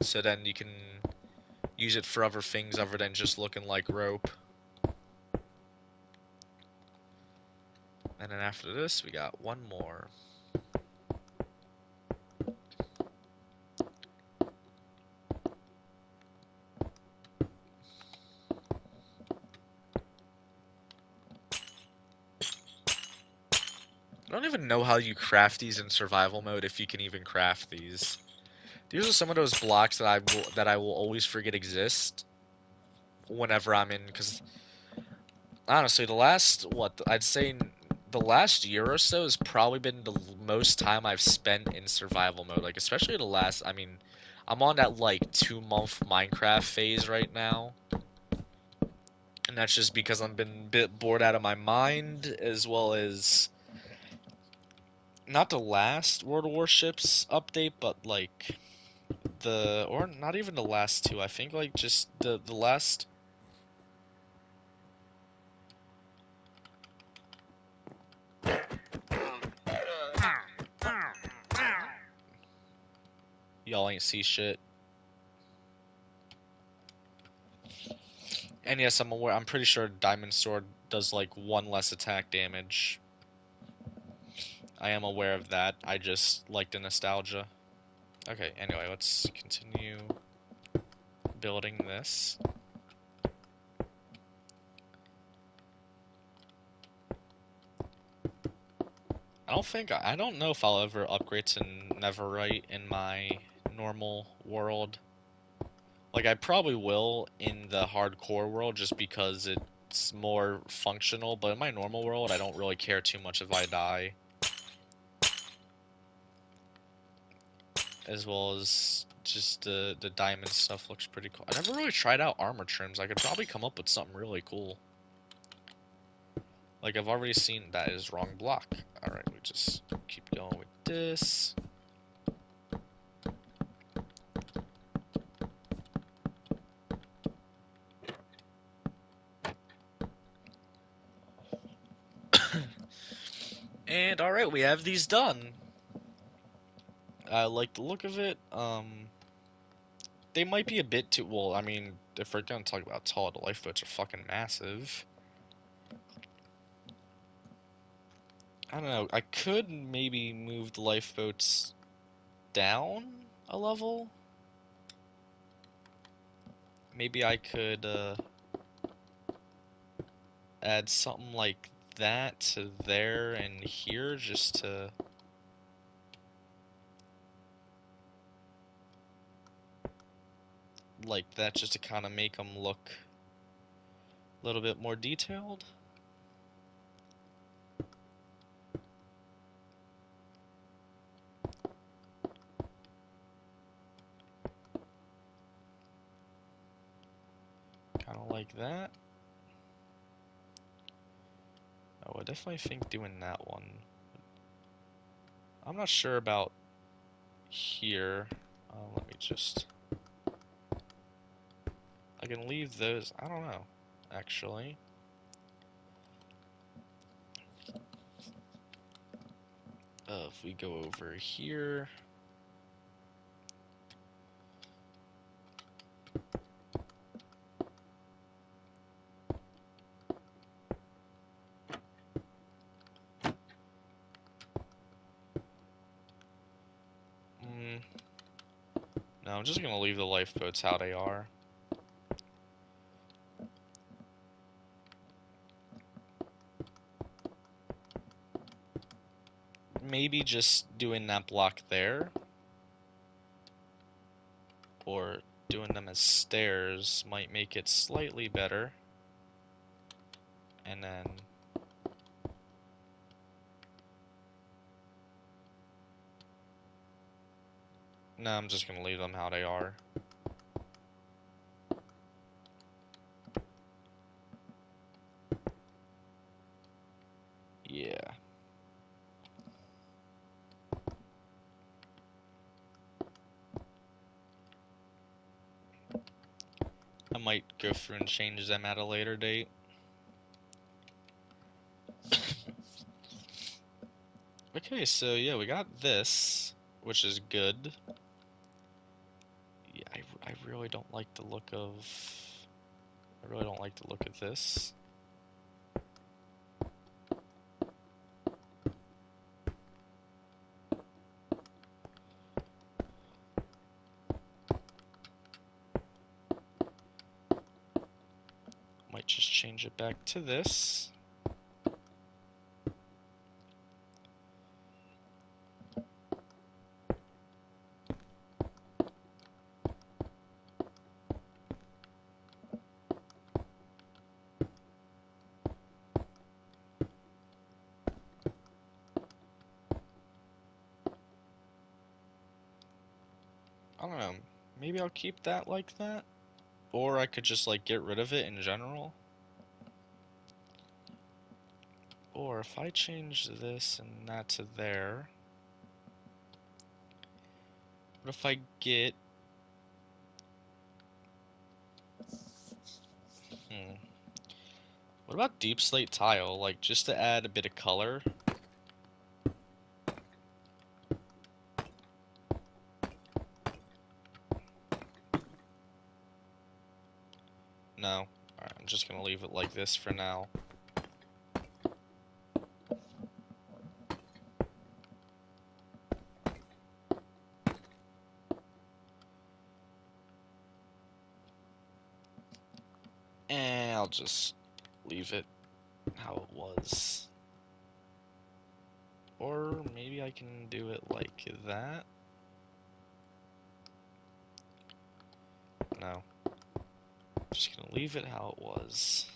so then you can use it for other things other than just looking like rope. And then after this, we got one more. I don't even know how you craft these in survival mode, if you can even craft these. These are some of those blocks that I will always forget exist whenever I'm in, because honestly, I'd say the last year or so has probably been the most time I've spent in survival mode. Like, especially I mean, I'm on that, like, 2-month Minecraft phase right now. And that's just because I've been a bit bored out of my mind, as well as not the last World of Warships update, but, like, or not even the last two. I think, like, just the last... Y'all ain't see shit. And yes, I'm aware. I'm pretty sure Diamond Sword does like 1 less attack damage. I am aware of that. I just like the nostalgia. Okay, anyway, let's continue building this. I don't know if I'll ever upgrade to Netherite in my normal world. Like, I probably will in the hardcore world just because it's more functional, but in my normal world, I don't really care too much if I die. As well as just the diamond stuff looks pretty cool. I never really tried out armor trims. I could probably come up with something really cool. Like, I've already seen that is wrong block. Alright, we just keep going with this. And alright, we have these done. I like the look of it. They might be a bit too... Well, I mean, if we're gonna talk about tall, the lifeboats are fucking massive. I don't know. I could maybe move the lifeboats down a level. Maybe I could add something like that to there and here just to... like that, just to kind of make them look a little bit more detailed. Kind of like that. Oh, I definitely think doing that one. I'm not sure about here. Let me just... I can leave those... I don't know. actually. If we go over here, no, I'm just gonna leave the lifeboats how they are. Maybe just doing that block there, or doing them as stairs might make it slightly better. And then no, I'm just gonna leave them how they are. Yeah. I might go through and change them at a later date. Okay, so yeah, we got this, which is good. Yeah, I really don't like the look of... I really don't like the look of this. Might just change it back to this. I don't know, maybe I'll keep that like that? Or I could just like get rid of it in general. Or if I change this and that to there, what if I get... What about deep slate tile, like just to add a bit of color? No. Alright, I'm just gonna leave it like this for now. And I'll just leave it how it was. Or maybe I can do it like that. No. Just gonna leave it how it was.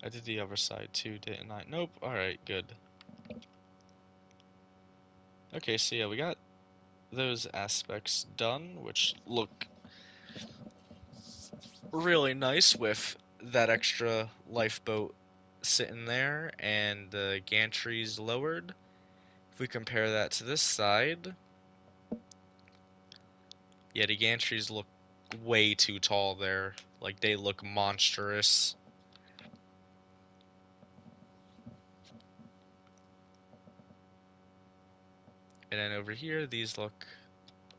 I did the other side too, didn't I? Nope. Alright, good. Okay, so yeah, we got those aspects done, which look really nice with that extra lifeboat sitting there and the gantries lowered. If we compare that to this side, yeah, the gantries look way too tall there. Like, they look monstrous. And then over here, these look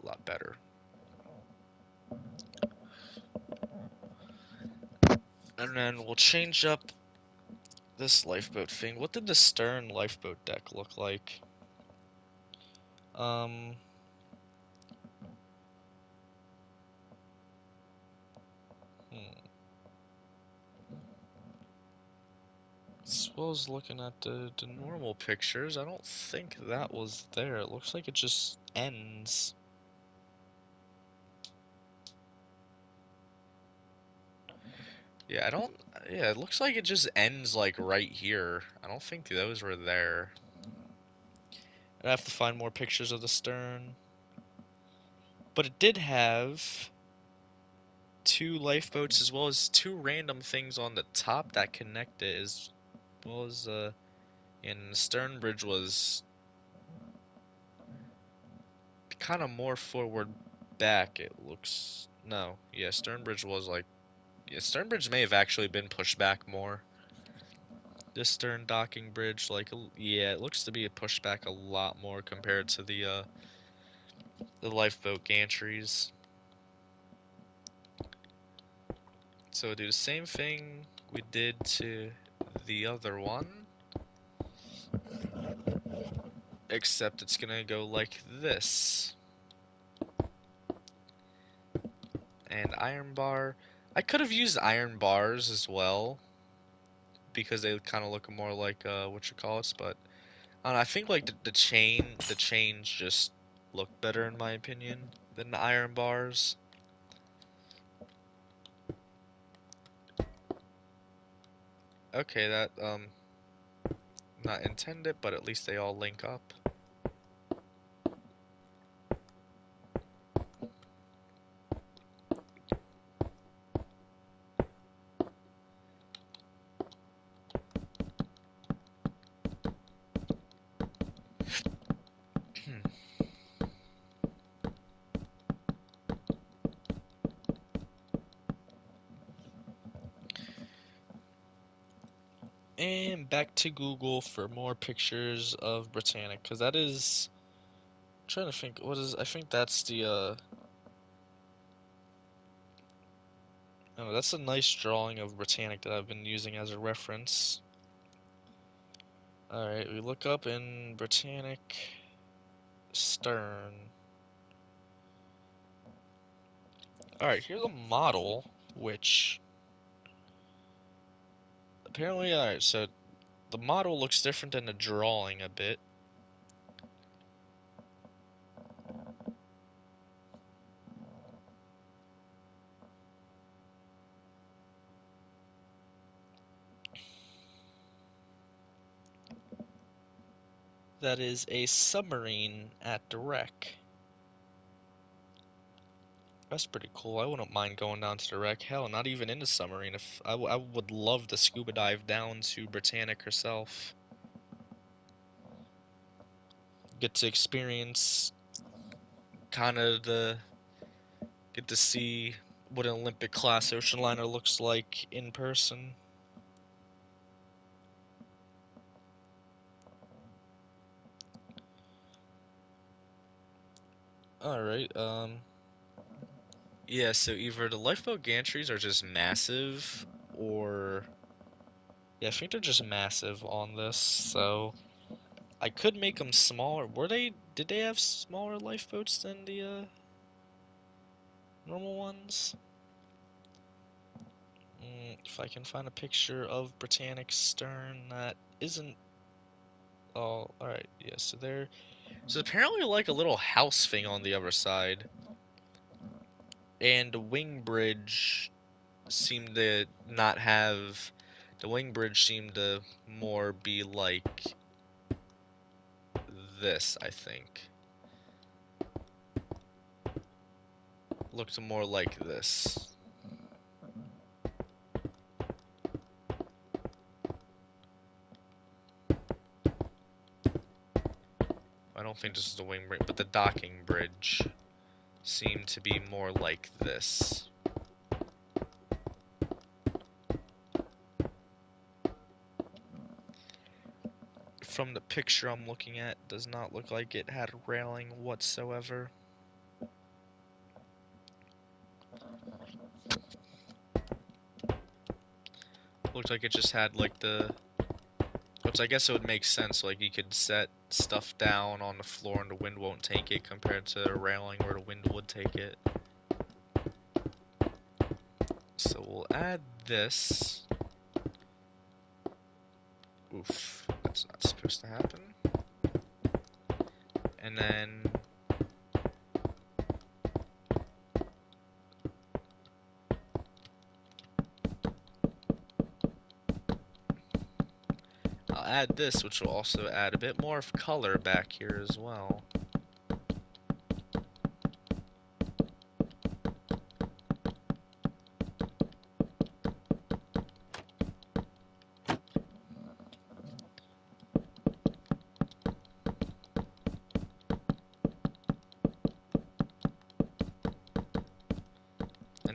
a lot better. And then we'll change up this lifeboat thing. What did the stern lifeboat deck look like? Hmm. As well as looking at the normal pictures, I don't think that was there. It looks like it just ends. Yeah, I don't... Yeah, it looks like it just ends, like, right here. I don't think those were there. I'd have to find more pictures of the stern. But it did have two lifeboats as well as two random things on the top that connect it, as well as And stern bridge was kind of more forward back, it looks. No, yeah, stern bridge was like. Yeah, stern bridge may have actually been pushed back more. This stern docking bridge, like, yeah, it looks to be pushed back a lot more compared to the lifeboat gantries. So do the same thing we did to the other one, except it's gonna go like this. And iron bar. I could have used iron bars as well, because they kind of look more like what you call it, but I don't know, I think like the chains just look better in my opinion than the iron bars. Okay, that not intended, but at least they all link up. And back to Google for more pictures of Britannic, because that is. I'm trying to think, what is. I think that's the. Oh, that's a nice drawing of Britannic that I've been using as a reference. Alright, we look up in Britannic stern. Alright, here's a model, which. Apparently, alright, so the model looks different than the drawing a bit. That is a submarine at the wreck. That's pretty cool. I wouldn't mind going down to the wreck. Hell, not even in the submarine. If I would love to scuba dive down to Britannic herself. Get to experience kind of get to see what an Olympic class ocean liner looks like in person. Alright, yeah, so either the lifeboat gantries are just massive, or yeah, I think they're just massive on this, so I could make them smaller. Did they have smaller lifeboats than the normal ones? If I can find a picture of Britannic stern that isn't. Oh, alright, yeah, so there's apparently like a little house thing on the other side. And the wing bridge seemed to not have. The wing bridge seemed to more be like this, I think. Looked more like this. I don't think this is the wing bridge, but the docking bridge seemed to be more like this. From the picture I'm looking at, does not look like it had a railing whatsoever. Looked like it just had like which I guess it would make sense, like you could set stuff down on the floor and the wind won't take it compared to a railing where the wind would take it. So we'll add this. Oof, that's not supposed to happen. And then I'll add this, which will also add a bit more of color back here as well.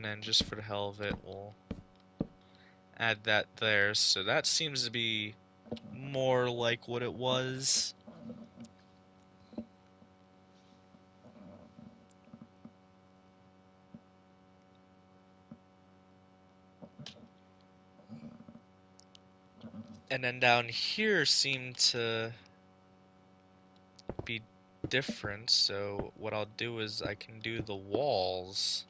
then just for the hell of it, we'll add that there. So that seems to be more like what it was. And then down here seemed to be different, so what I'll do is I can do the walls,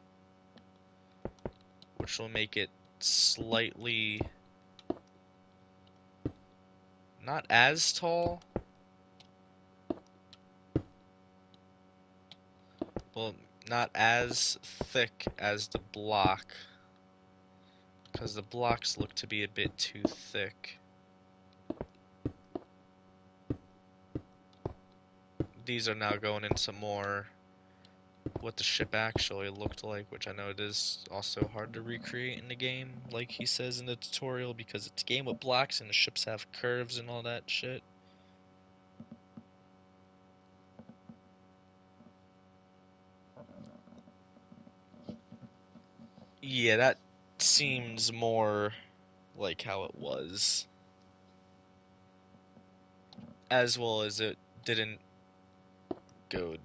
which will make it slightly not as tall. Well, not as thick as the block, because the blocks look to be a bit too thick. These are now going into more what the ship actually looked like, which I know it is also hard to recreate in the game, like he says in the tutorial, because it's a game with blocks and the ships have curves and all that shit. Yeah, that seems more like how it was. As well as it didn't go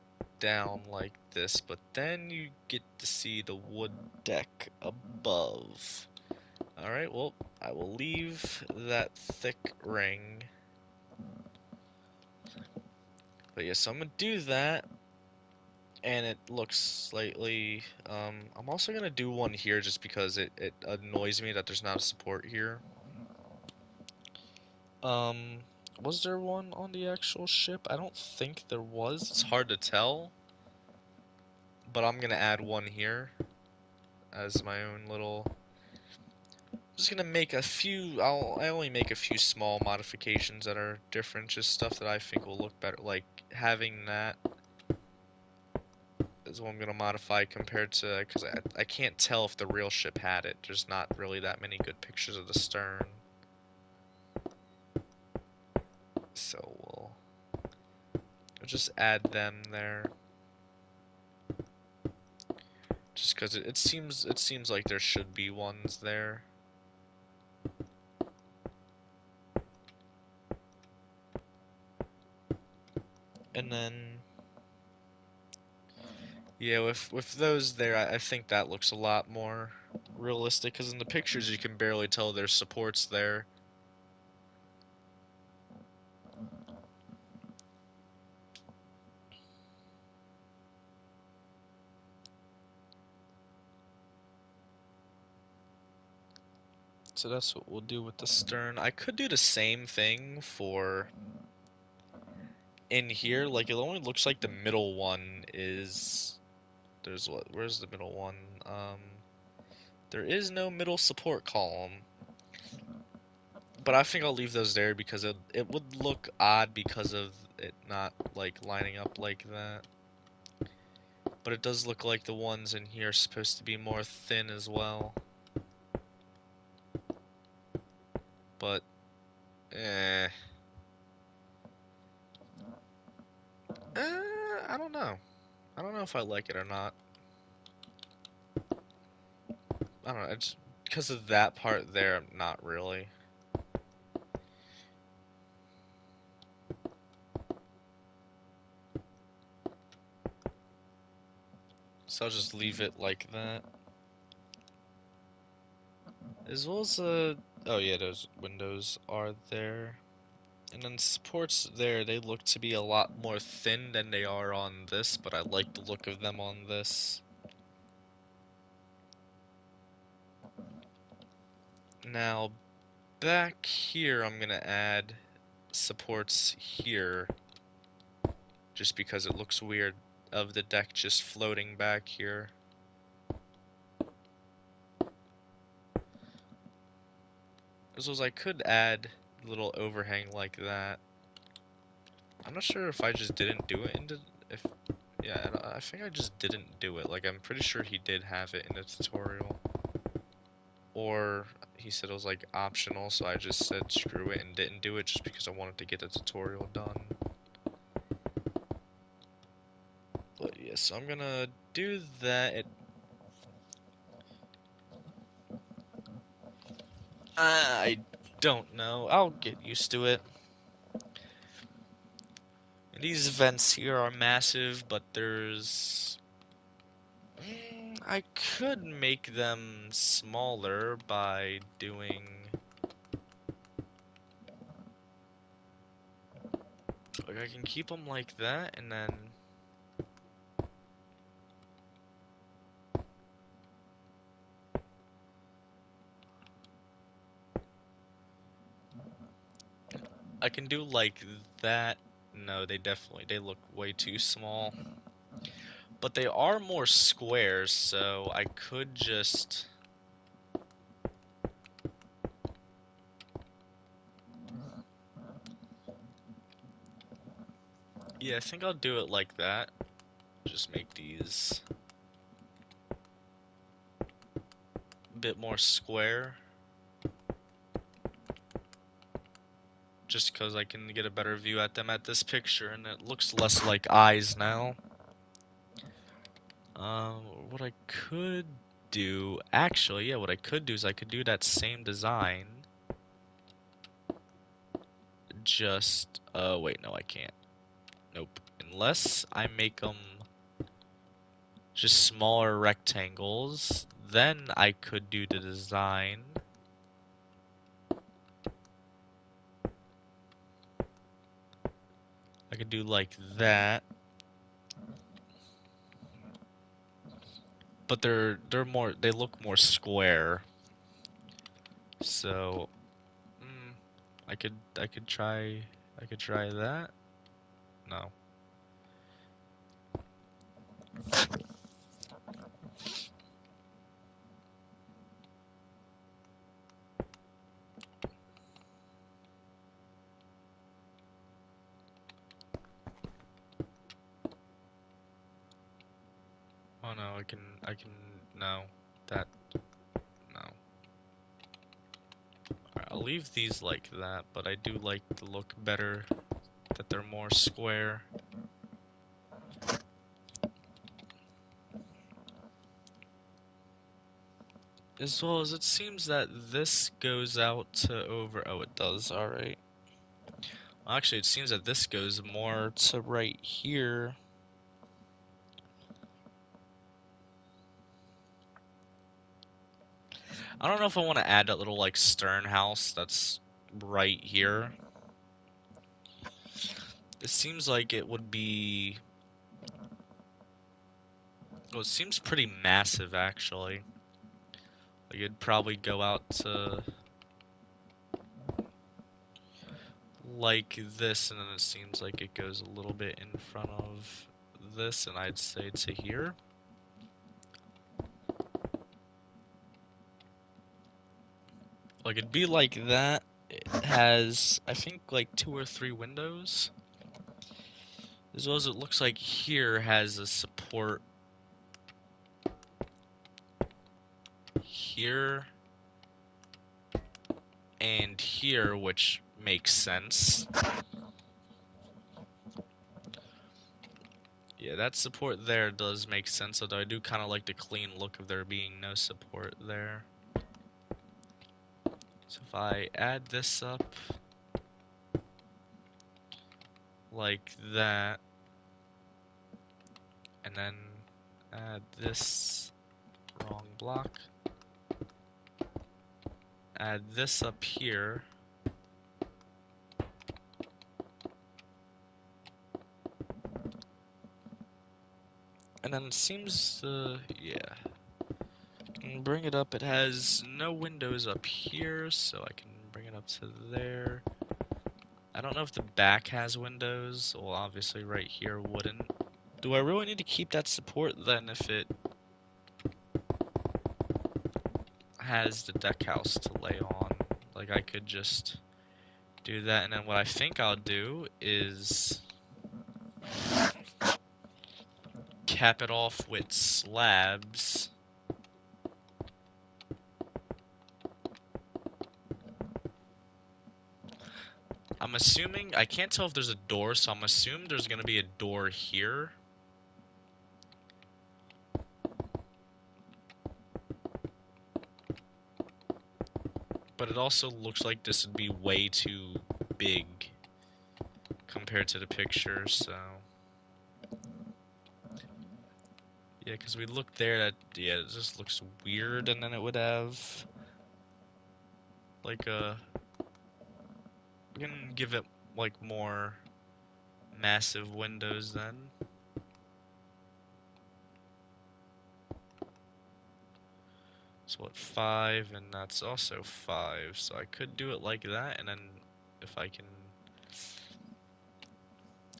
down like this, but then you get to see the wood deck above. Alright, well, I will leave that thick ring. But yeah, so I'm gonna do that, and it looks slightly, I'm also gonna do one here just because it annoys me that there's not a support here. Um, was there one on the actual ship? I don't think there was. It's hard to tell. But I'm gonna add one here as my own little. I'm just gonna make a few. I only make a few small modifications that are different, just stuff that I think will look better. Like having that is what I'm gonna modify compared to, because I can't tell if the real ship had it. There's not really that many good pictures of the stern, so we'll just add them there. Just because it seems like there should be ones there. And then yeah, with those there, I think that looks a lot more realistic, because in the pictures you can barely tell there's supports there. So that's what we'll do with the stern. I could do the same thing for in here. Like, it only looks like the middle one is... There's what? Where's the middle one? There is no middle support column. But I think I'll leave those there because it would look odd because of it not, like, lining up like that. But it does look like the ones in here are supposed to be more thin as well. But, eh. I don't know. I don't know if I like it or not. I don't know. It's because of that part there, not really. So I'll just leave it like that. As well as, oh yeah, those windows are there. And then supports there, they look to be a lot more thin than they are on this, but I like the look of them on this. Now, back here, I'm gonna add supports here, just because it looks weird of the deck just floating back here. As well as I could add a little overhang like that. I'm not sure if I just didn't do it into... If, yeah, I think I just didn't do it. Like, I'm pretty sure he did have it in the tutorial. Or he said it was, like, optional, so I just said screw it and didn't do it just because I wanted to get the tutorial done. But yeah, so I'm gonna do that. I don't know. I'll get used to it. These vents here are massive, but there's... I could make them smaller by doing... Like, I can keep them like that, and then... I can do like that. No, they look way too small. But they are more squares, so I could just... Yeah, I think I'll do it like that. Just make these a bit more square. Just because I can get a better view at them at this picture, and it looks less like eyes now. What I could do... Actually, yeah, what I could do is I could do that same design. Just... wait, no, I can't. Nope. Unless I make them just smaller rectangles, then I could do the design. I could do like that. But they look more square. So, I could try that. No. Oh no, I can, no. That, no. Alright, I'll leave these like that, but I do like the look better that they're more square. As well as it seems that this goes out to over... Oh, it does, alright. Well, actually, it seems that this goes more to right here. I don't know if I want to add that little, like, stern house that's right here. It seems like it would be... Well, it seems pretty massive, actually. Like, it'd probably go out to... like this, and then it seems like it goes a little bit in front of this, and I'd say to here. Like, it'd be like that. It has, I think, like 2 or 3 windows. As well as it looks like here has a support here and here, which makes sense. Yeah, that support there does make sense, although I do kind of like the clean look of there being no support there. So if I add this up like that, and then add this wrong block, add this up here, and then it seems, yeah, and bring it up. It has no windows up here, so I can bring it up to there. I don't know if the back has windows. Well, obviously right here wouldn't. Do I really need to keep that support then if it has the deck house to lay on? Like, I could just do that, and then what I think I'll do is cap it off with slabs. I'm assuming, I can't tell if there's a door, so I'm assuming there's going to be a door here. but it also looks like this would be way too big compared to the picture, so... Yeah, because we looked there, yeah, it just looks weird, and then it would have, like, we can give it, like, more massive windows then. So what, 5, and that's also 5, so I could do it like that, and then if I can...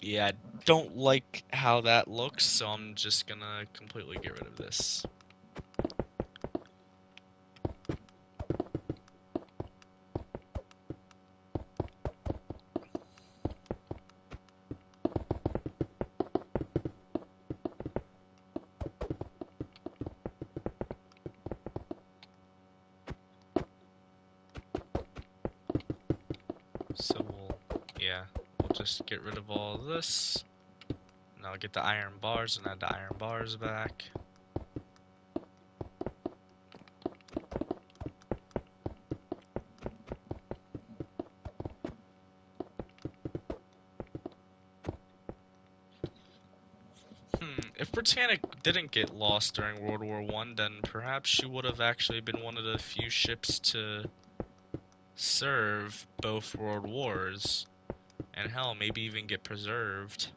Yeah, I don't like how that looks, so I'm just gonna completely get rid of this. So we'll just get rid of all of this. And I'll get the iron bars and add the iron bars back. If Britannic didn't get lost during World War I, then perhaps she would have actually been one of the few ships to serve both world wars. And hell, maybe even get preserved.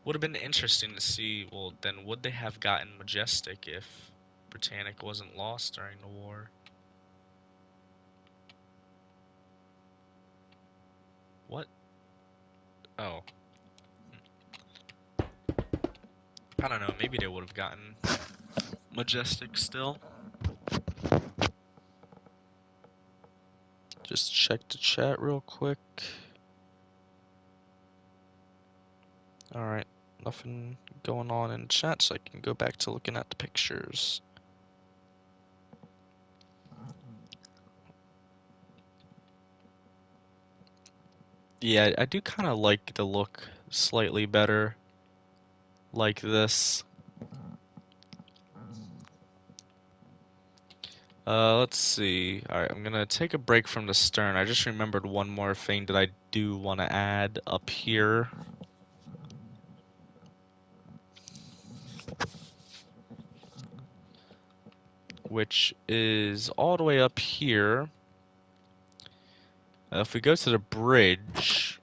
Would have been interesting to see, well, then would they have gotten Majestic if Britannic wasn't lost during the war? What? Oh. I don't know, maybe they would have gotten Majestic still. Just check the chat real quick. Alright, nothing going on in chat, so I can go back to looking at the pictures. Yeah, I do kind of like the look slightly better like this. Let's see. Alright, I'm gonna take a break from the stern. I just remembered one more thing that I do want to add up here. Which is all the way up here. If we go to the bridge,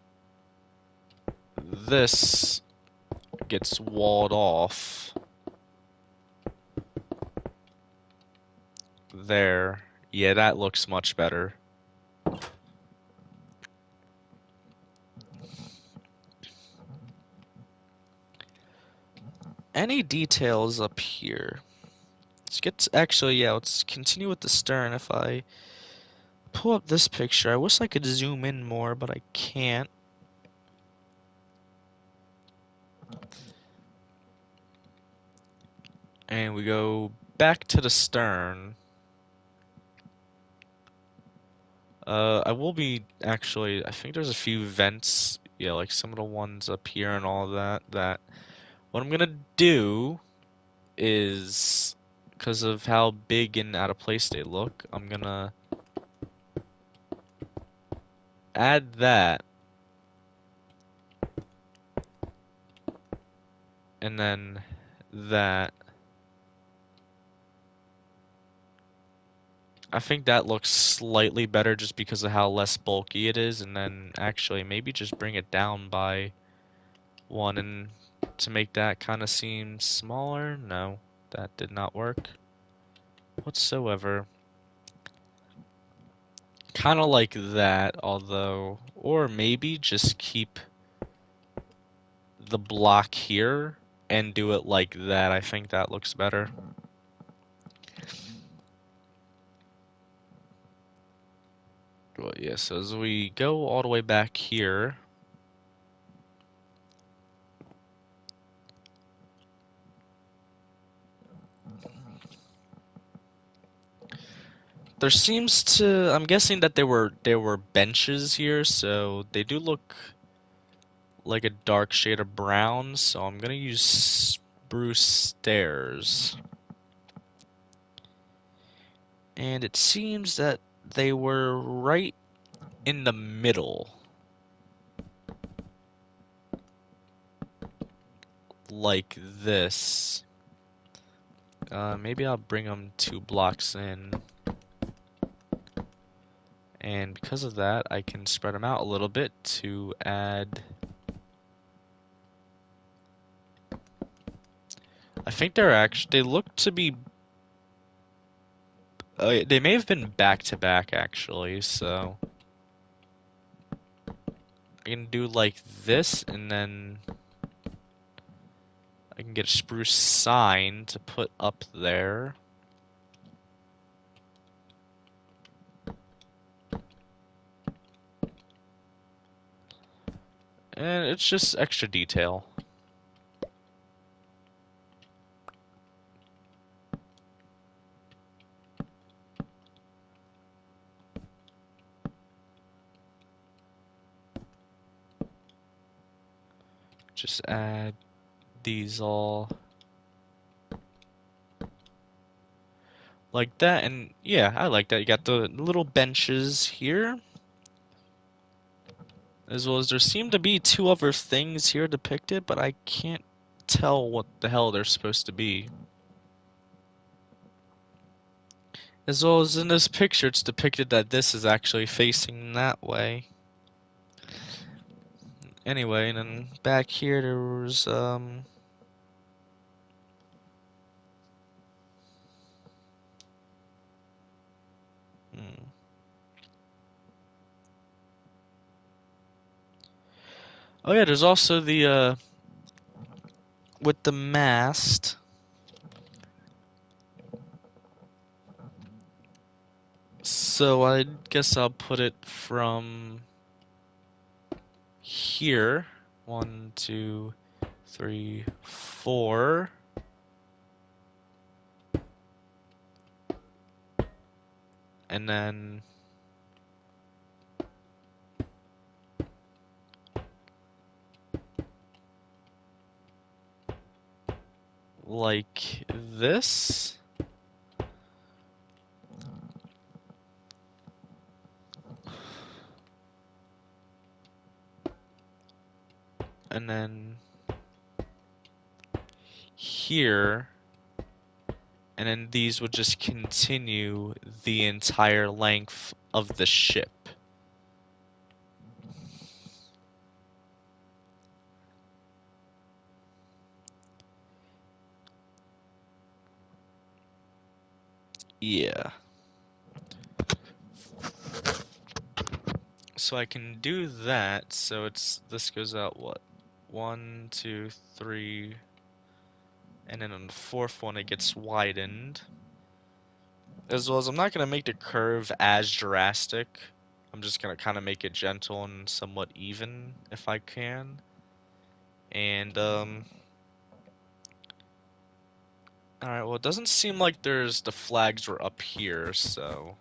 this gets walled off. There. Yeah, that looks much better. Any details up here? Let's continue with the stern. If I pull up this picture, I wish I could zoom in more, but I can't. And we go back to the stern. I will be actually, I think there's a few vents, yeah, like some of the ones up here and all that, what I'm gonna do is, because of how big and out of place they look, I'm gonna add that, and then that. I think that looks slightly better just because of how less bulky it is, and then actually maybe just bring it down by one and to make that kind of seem smaller. No, that did not work whatsoever. Kind of like that, although, or maybe just keep the block here and do it like that. I think that looks better. Well, yeah, so as we go all the way back here, there seems to, I'm guessing that there were benches here, so they do look like a dark shade of brown, so I'm gonna use spruce stairs. And it seems that they were right in the middle. Like this. Maybe I'll bring them 2 blocks in. And because of that, I can spread them out a little bit to add... I think they look to be... they may have been back to back actually, so... I can do like this, and then... I can get a spruce sign to put up there. And it's just extra detail. Just add these all like that, and yeah, I like that. You got the little benches here, as well as there seem to be 2 other things here depicted, but I can't tell what the hell they're supposed to be. As well as in this picture, it's depicted that this is actually facing that way. Anyway, and then back here there was oh yeah, there's also the with the mast. So I guess I'll put it from here. 1, 2, 3, 4. And then like this. And then here. And then these would just continue the entire length of the ship. Yeah. So I can do that. So this goes out what? 1, 2, 3, and then on the 4th one it gets widened. As well as I'm not gonna make the curve as drastic. I'm just gonna kind of make it gentle and somewhat even if I can. And alright, well it doesn't seem like the flags were up here, so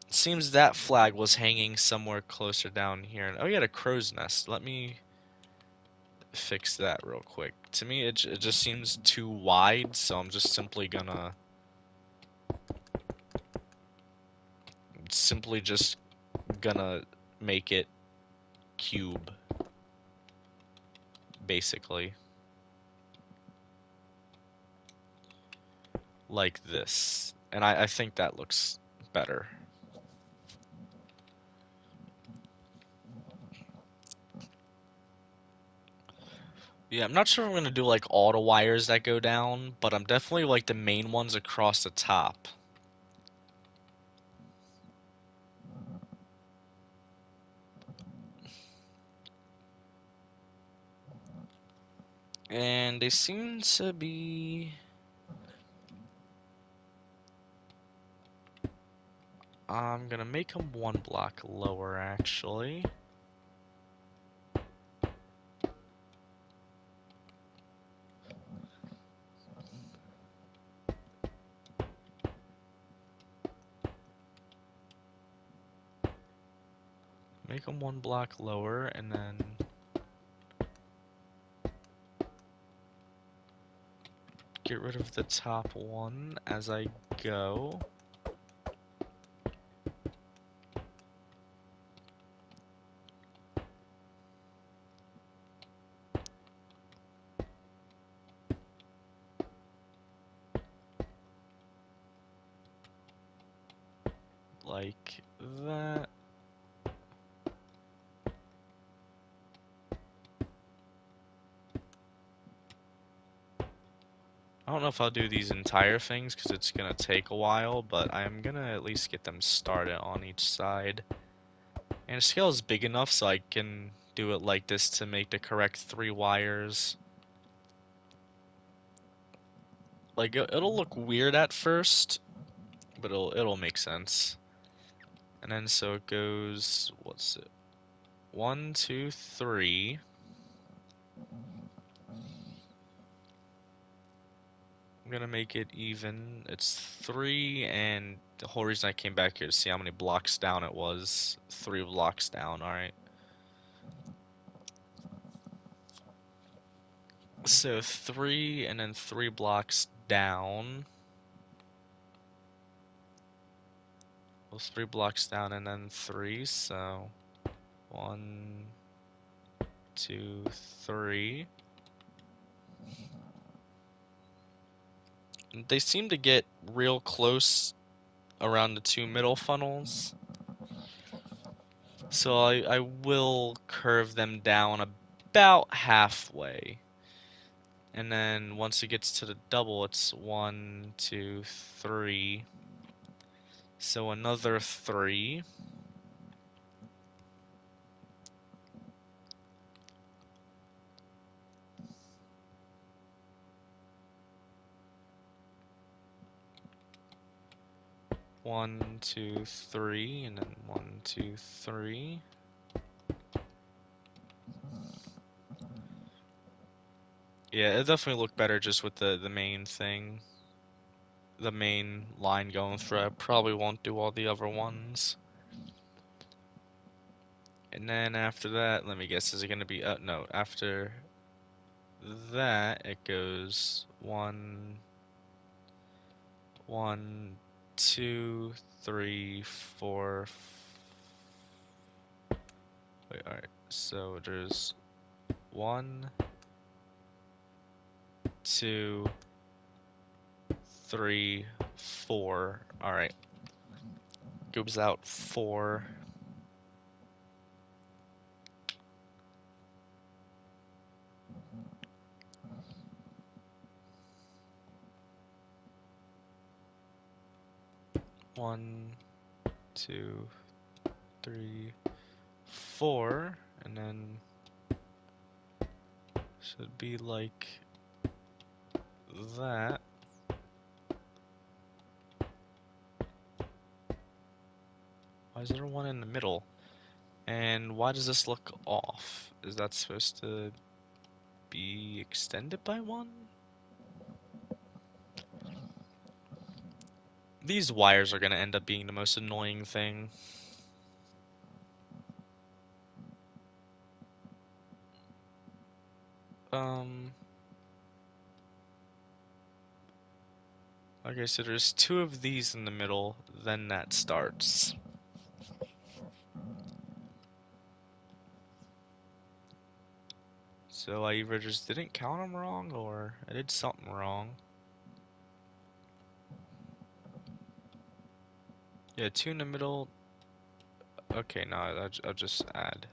it seems that flag was hanging somewhere closer down here. And oh yeah, the crow's nest. Let me fix that real quick. To me it just seems too wide, so I'm just simply gonna make it cube, basically. Like this. And I think that looks better. Yeah, I'm not sure if I'm gonna do like all the wires that go down, but I'm definitely like the main ones across the top. And they seem to be... I'm gonna make them 1 block lower, actually. Make them 1 block lower, and then get rid of the top one as I go. Like that. I don't know if I'll do these entire things because it's gonna take a while, but I'm gonna at least get them started on each side. And the scale is big enough so I can do it like this to make the correct 3 wires. Like it'll look weird at first, but it'll make sense. And then so it goes, what's it? 1, 2, 3. I'm gonna make it even. It's 3, and the whole reason I came back here to see how many blocks down it was. 3 blocks down, alright. So 3 and then 3 blocks down. Well, 3 blocks down and then 3, so 1, 2, 3. They seem to get real close around the 2 middle funnels. So I will curve them down about halfway. And then once it gets to the double, it's 1, 2, 3. So another 3. One, two, three, and then 1, 2, 3. Yeah, it definitely looked better just with the main thing. The main line going through. I probably won't do all the other ones. And then after that, let me guess, is it going to be, no, after that, it goes 1, 1, 2, 3, 4. Wait, alright, so there's 1, 2, 3, 4. Alright. Goes out 4. One, 2, 3, 4, and then should be like that. Why is there one in the middle? And why does this look off? Is that supposed to be extended by 1? These wires are going to end up being the most annoying thing. Okay, so there's 2 of these in the middle, then that starts. So I either just didn't count them wrong, or I did something wrong. Yeah, 2 in the middle. Okay, no, I'll just add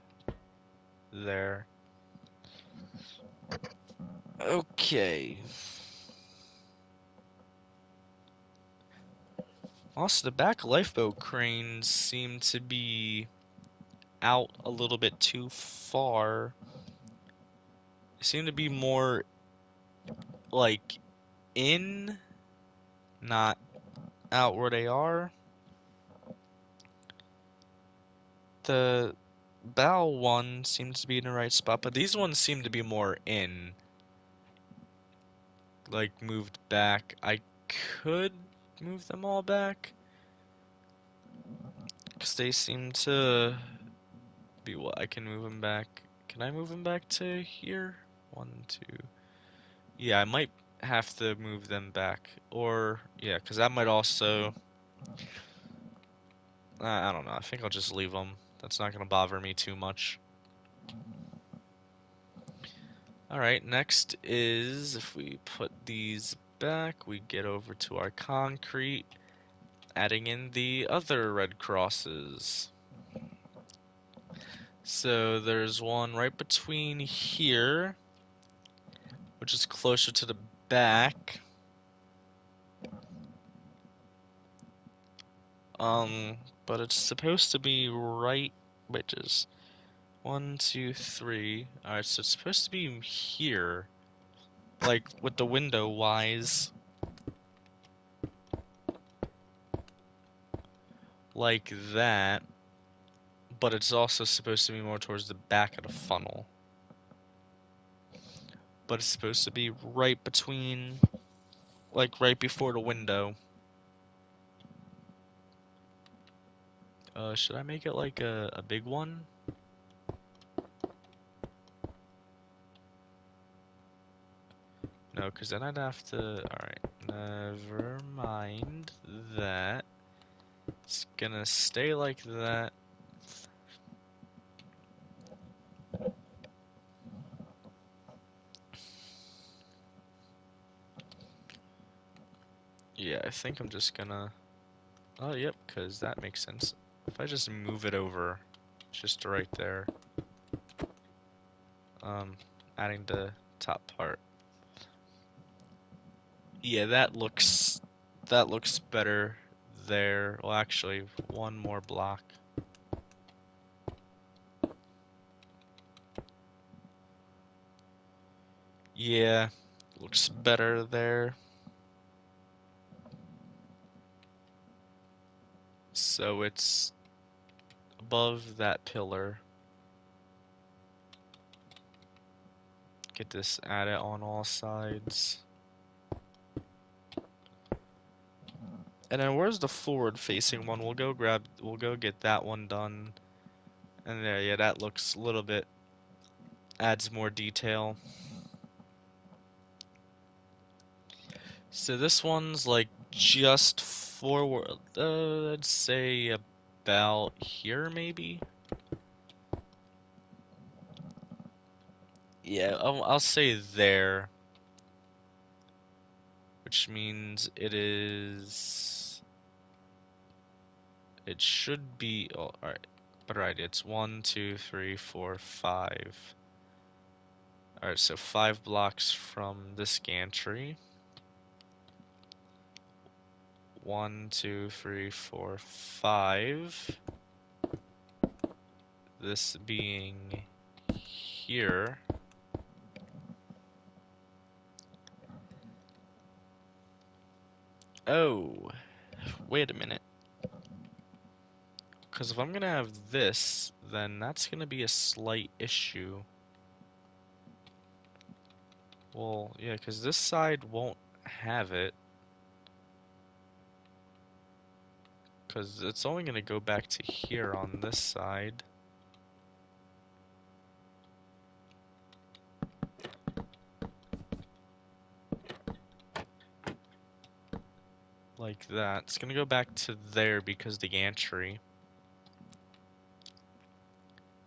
there. Okay. Also, the back lifeboat cranes seem to be out a little bit too far. They seem to be more like in, not out where they are. The bow one seems to be in the right spot, but these ones seem to be more in, like moved back. I could move them all back, because they seem to be what I can move them back. Can I move them back to here? 1, 2. Yeah, I might have to move them back. Or, yeah, because that might also... I don't know. I think I'll just leave them. That's not going to bother me too much. Alright, next is if we put these back, we get over to our concrete, adding in the other red crosses. So there's one right between here, which is closer to the back. But it's supposed to be right, which is 1, 2, 3. Alright, so it's supposed to be here, like with the window wise, like that. But it's also supposed to be more towards the back of the funnel. But it's supposed to be right between, like right before the window. Should I make it like a big one? No, because then I'd have to... Alright, never mind that. It's gonna stay like that. Yeah, I think I'm just gonna... Oh, yep, because that makes sense. If I just move it over, just right there. Adding the top part. Yeah, that looks better there. Well, actually, one more block. Yeah, looks better there. So it's above that pillar. Get this added on all sides. And then where's the forward facing one? We'll go get that one done. And there, yeah, that looks a little bit, adds more detail. So this one's like just forward, I'd say about here maybe? Yeah, I'll say there. Which means it should be, oh, alright. But right, it's 1, 2, 3, 4, 5. Alright, so 5 blocks from this gantry. 1, 2, 3, 4, 5. This being here. Oh, wait a minute. Because if I'm gonna have this, then that's gonna be a slight issue. Well, yeah, because this side won't have it. Because it's only going to go back to here on this side. Like that. It's going to go back to there because the gantry.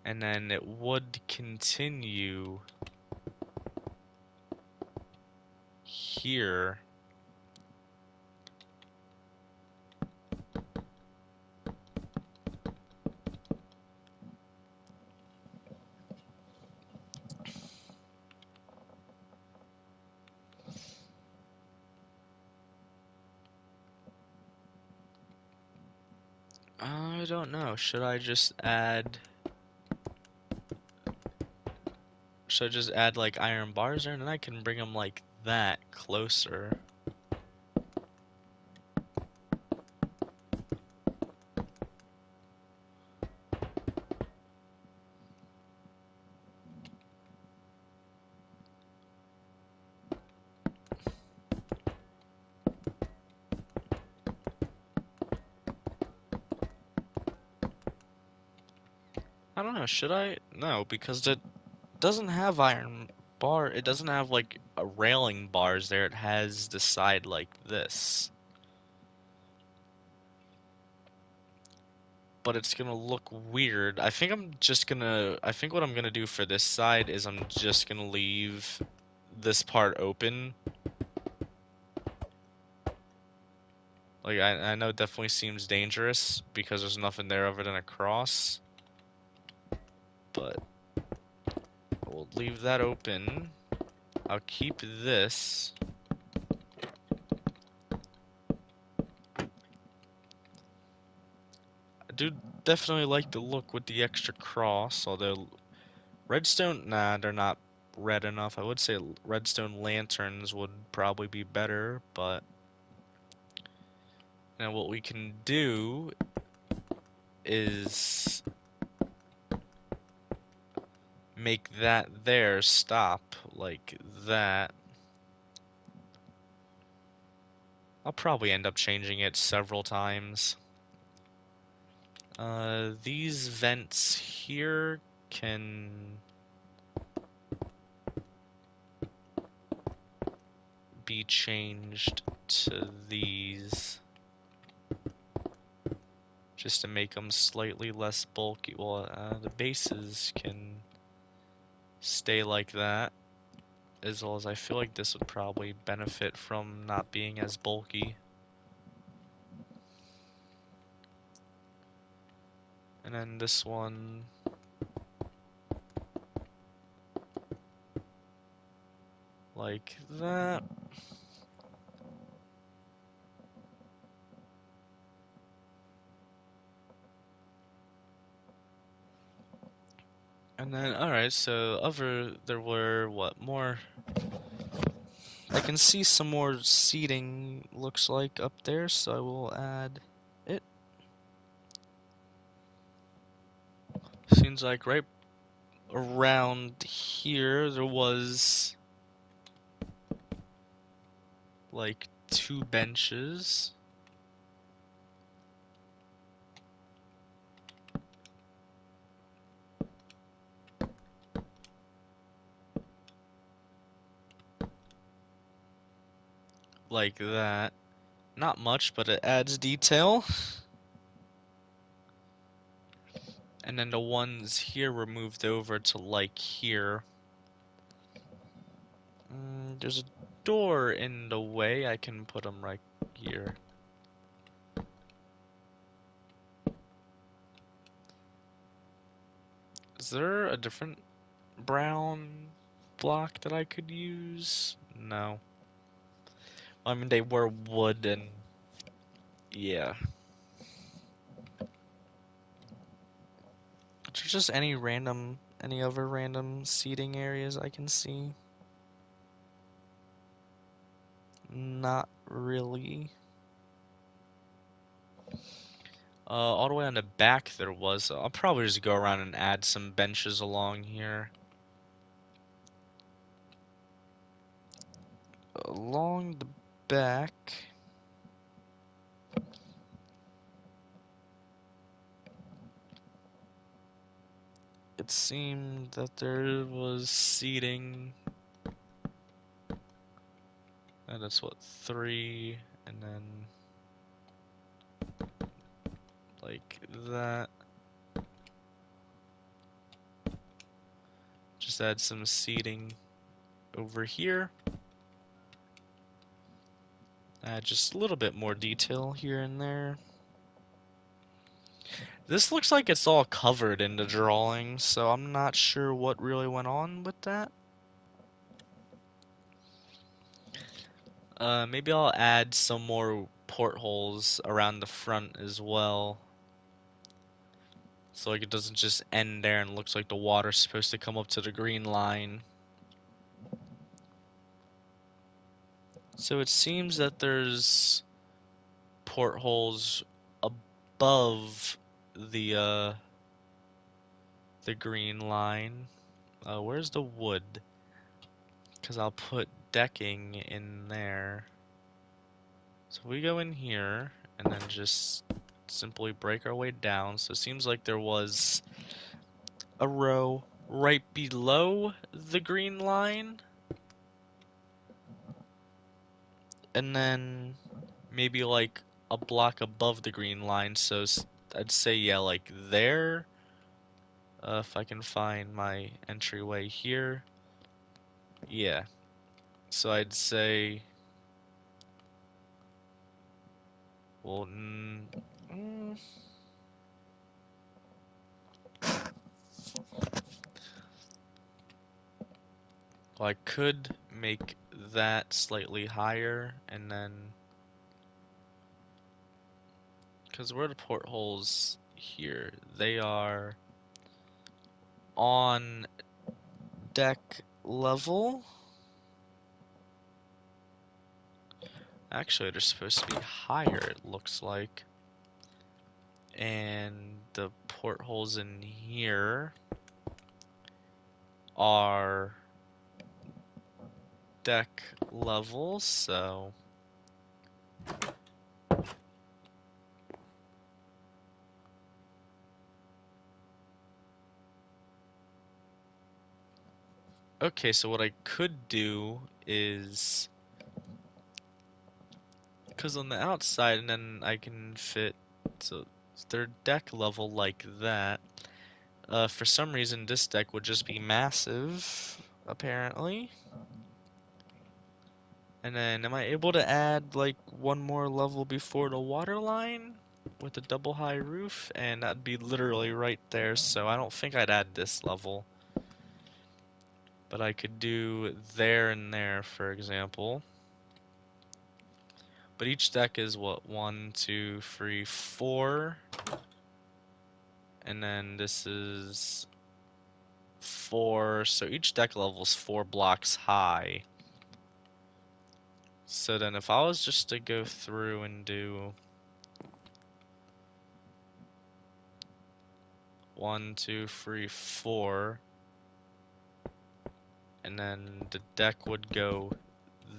And then it would continue here. I don't know. Should I just add like iron bars there, and then I can bring them like that closer? I don't know. Should I? No, because it doesn't have iron bar, it doesn't have like a railing bars there. It has the side like this. But it's gonna look weird. I think I think what I'm gonna do for this side is I'm just gonna leave this part open. Like, I know it definitely seems dangerous because there's nothing there other than a cross. But we'll leave that open. I'll keep this. I do definitely like the look with the extra cross, although redstone, nah, they're not red enough. I would say redstone lanterns would probably be better, but now what we can do is make that there stop like that. I'll probably end up changing it several times. These vents here can be changed to these just to make them slightly less bulky. Well, the bases can stay like that, as well as I feel like this would probably benefit from not being as bulky. And then this one, like that. And then, alright, so there were, what, more? I can see some more seating, looks like, up there, so I will add it. Seems like right around here there was like 2 benches. Like that. Not much, but it adds detail. And then the ones here were moved over to like here. There's a door in the way. I can put them right here. Is there a different brown block that I could use? No. I mean, they were wood and yeah. There's just any other random seating areas I can see? Not really. All the way on the back there was. I'll probably just go around and add some benches along here. Along the back. It seemed that there was seating. And that's what, 3, and then like that. Just add some seating over here. Add just a little bit more detail here and there. This looks like it's all covered in the drawing, so I'm not sure what really went on with that. Maybe I'll add some more portholes around the front as well. So like it doesn't just end there and looks like the water's supposed to come up to the green line. So it seems that there's portholes above the green line. Where's the wood? Because I'll put decking in there. So we go in here and then just simply break our way down. So it seems like there was a row right below the green line, and then maybe like a block above the green line. So I'd say, yeah, like there. If I can find my entryway here. Yeah. So I'd say, well, mm, well, I could make that slightly higher, and then, because where are the portholes here? They are on deck level. Actually, they're supposed to be higher, it looks like. And the portholes in here are deck level, so okay, so what I could do is, because on the outside, and then I can fit, so their deck level like that. For some reason, this deck would just be massive, apparently. And then, am I able to add like one more level before the water line with a double high roof? And that'd be literally right there, so I don't think I'd add this level. But I could do there and there, for example. But each deck is what? 1, 2, 3, 4. And then this is 4. So each deck level is 4 blocks high. So then if I was just to go through and do 1, 2, 3, 4, and then the deck would go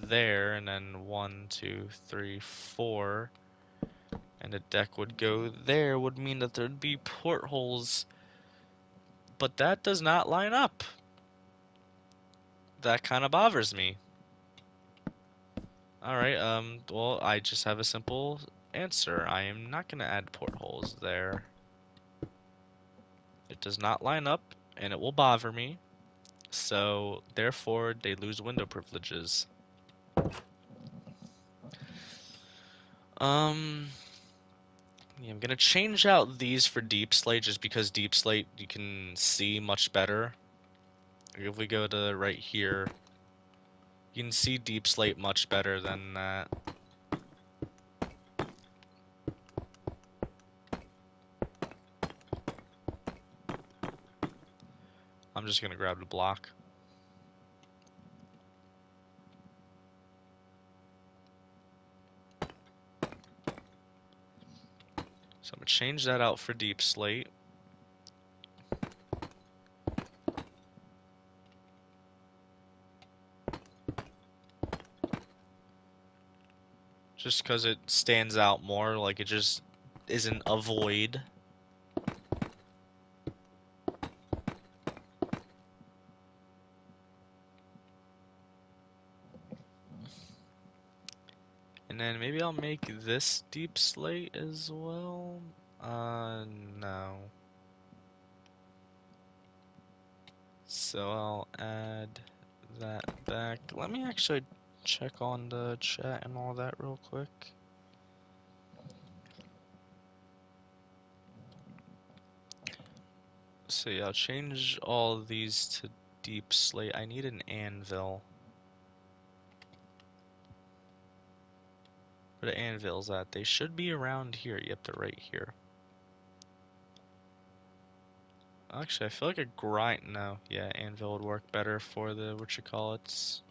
there, and then 1, 2, 3, 4, and the deck would go there, would mean that there'd be portholes, but that does not line up. That kind of bothers me. Alright, well, I just have a simple answer. I am not gonna add portholes there. It does not line up, and it will bother me. So, therefore, they lose window privileges. Yeah, I'm gonna change out these for deep slate just because deep slate you can see much better. If we go to right here, you can see deep slate much better than that. I'm just gonna grab the block. So I'm gonna change that out for deep slate. Just because it stands out more, like it just isn't a void. And then maybe I'll make this deep slate as well. No. So I'll add that back. Let me actually check on the chat and all that real quick. So yeah, I'll change all of these to deep slate. I need an anvil. Where the anvil's at? They should be around here. Yep, they're right here. Actually, I feel like a grind. No, yeah, anvil would work better for the whatchamacallits.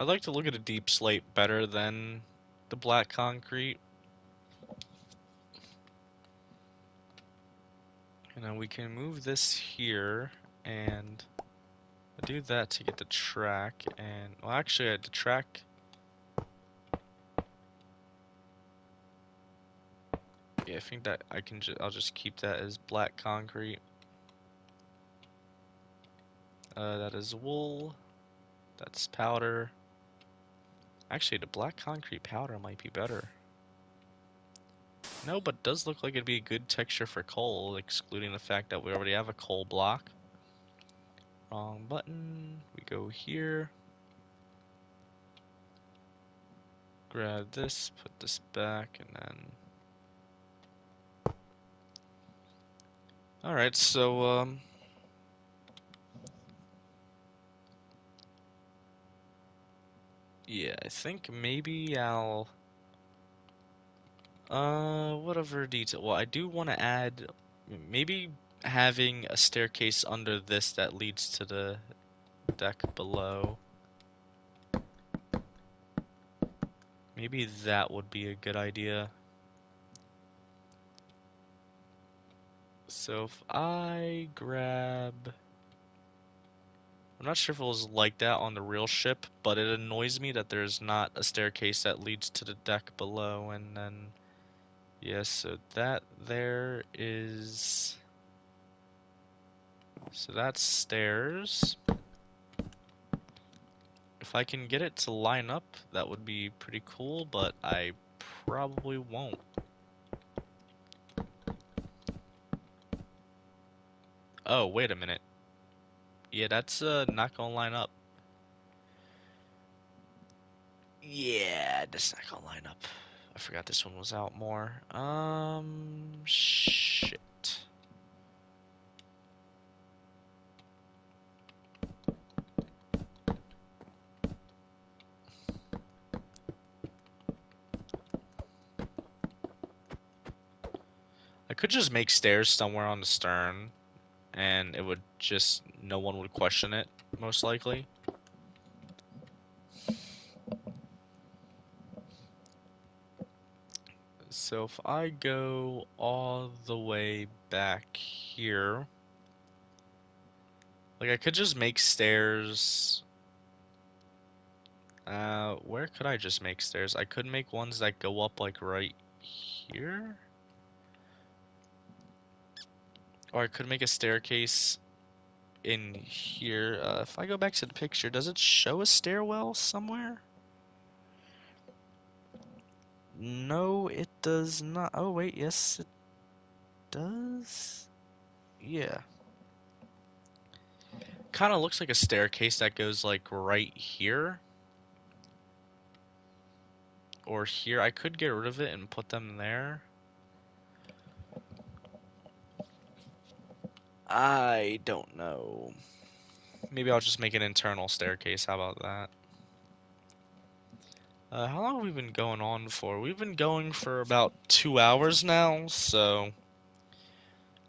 I'd like to look at a deep slate better than the black concrete. And then we can move this here and do that to get the track. And well, actually, the track. Yeah, I think that I'll just keep that as black concrete. That is wool. That's powder. Actually, the black concrete powder might be better. No, but it does look like it'd be a good texture for coal, excluding the fact that we already have a coal block. Wrong button. We go here. Grab this, put this back, and then... Alright, so, yeah, I think maybe I'll... whatever detail... Well, I do want to add... Maybe having a staircase under this that leads to the deck below. Maybe that would be a good idea. So if I grab... I'm not sure if it was like that on the real ship, but it annoys me that there's not a staircase that leads to the deck below, and then... Yes, so that there is... So that's stairs. If I can get it to line up, that would be pretty cool, but I probably won't. Oh, wait a minute. Yeah, that's not gonna line up. Yeah, that's not gonna line up. I forgot this one was out more. Shit. I could just make stairs somewhere on the stern, and it would just, no one would question it, most likely. So if I go all the way back here, like I could just make stairs. Where could I just make stairs? I could make ones that go up like right here. Or I could make a staircase in here. If I go back to the picture, does it show a stairwell somewhere? No, it does not. Oh, wait, yes, it does. Yeah. Kind of looks like a staircase that goes like right here. Or here. I could get rid of it and put them there. I don't know. Maybe I'll just make an internal staircase. How about that? How long have we been going on for? We've been going for about 2 hours now, so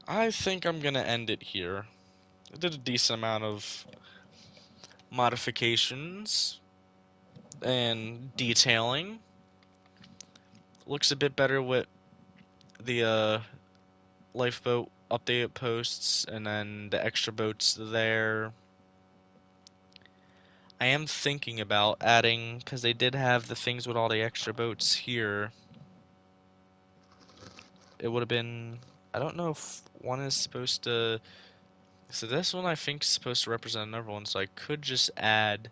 I think I'm gonna end it here. I did a decent amount of modifications and detailing. Looks a bit better with the lifeboat updated posts and then the extra boats there. I am thinking about adding, because they did have the things with all the extra boats here. It would have been, I don't know if one is supposed to, so this one I think is supposed to represent another one, so I could just add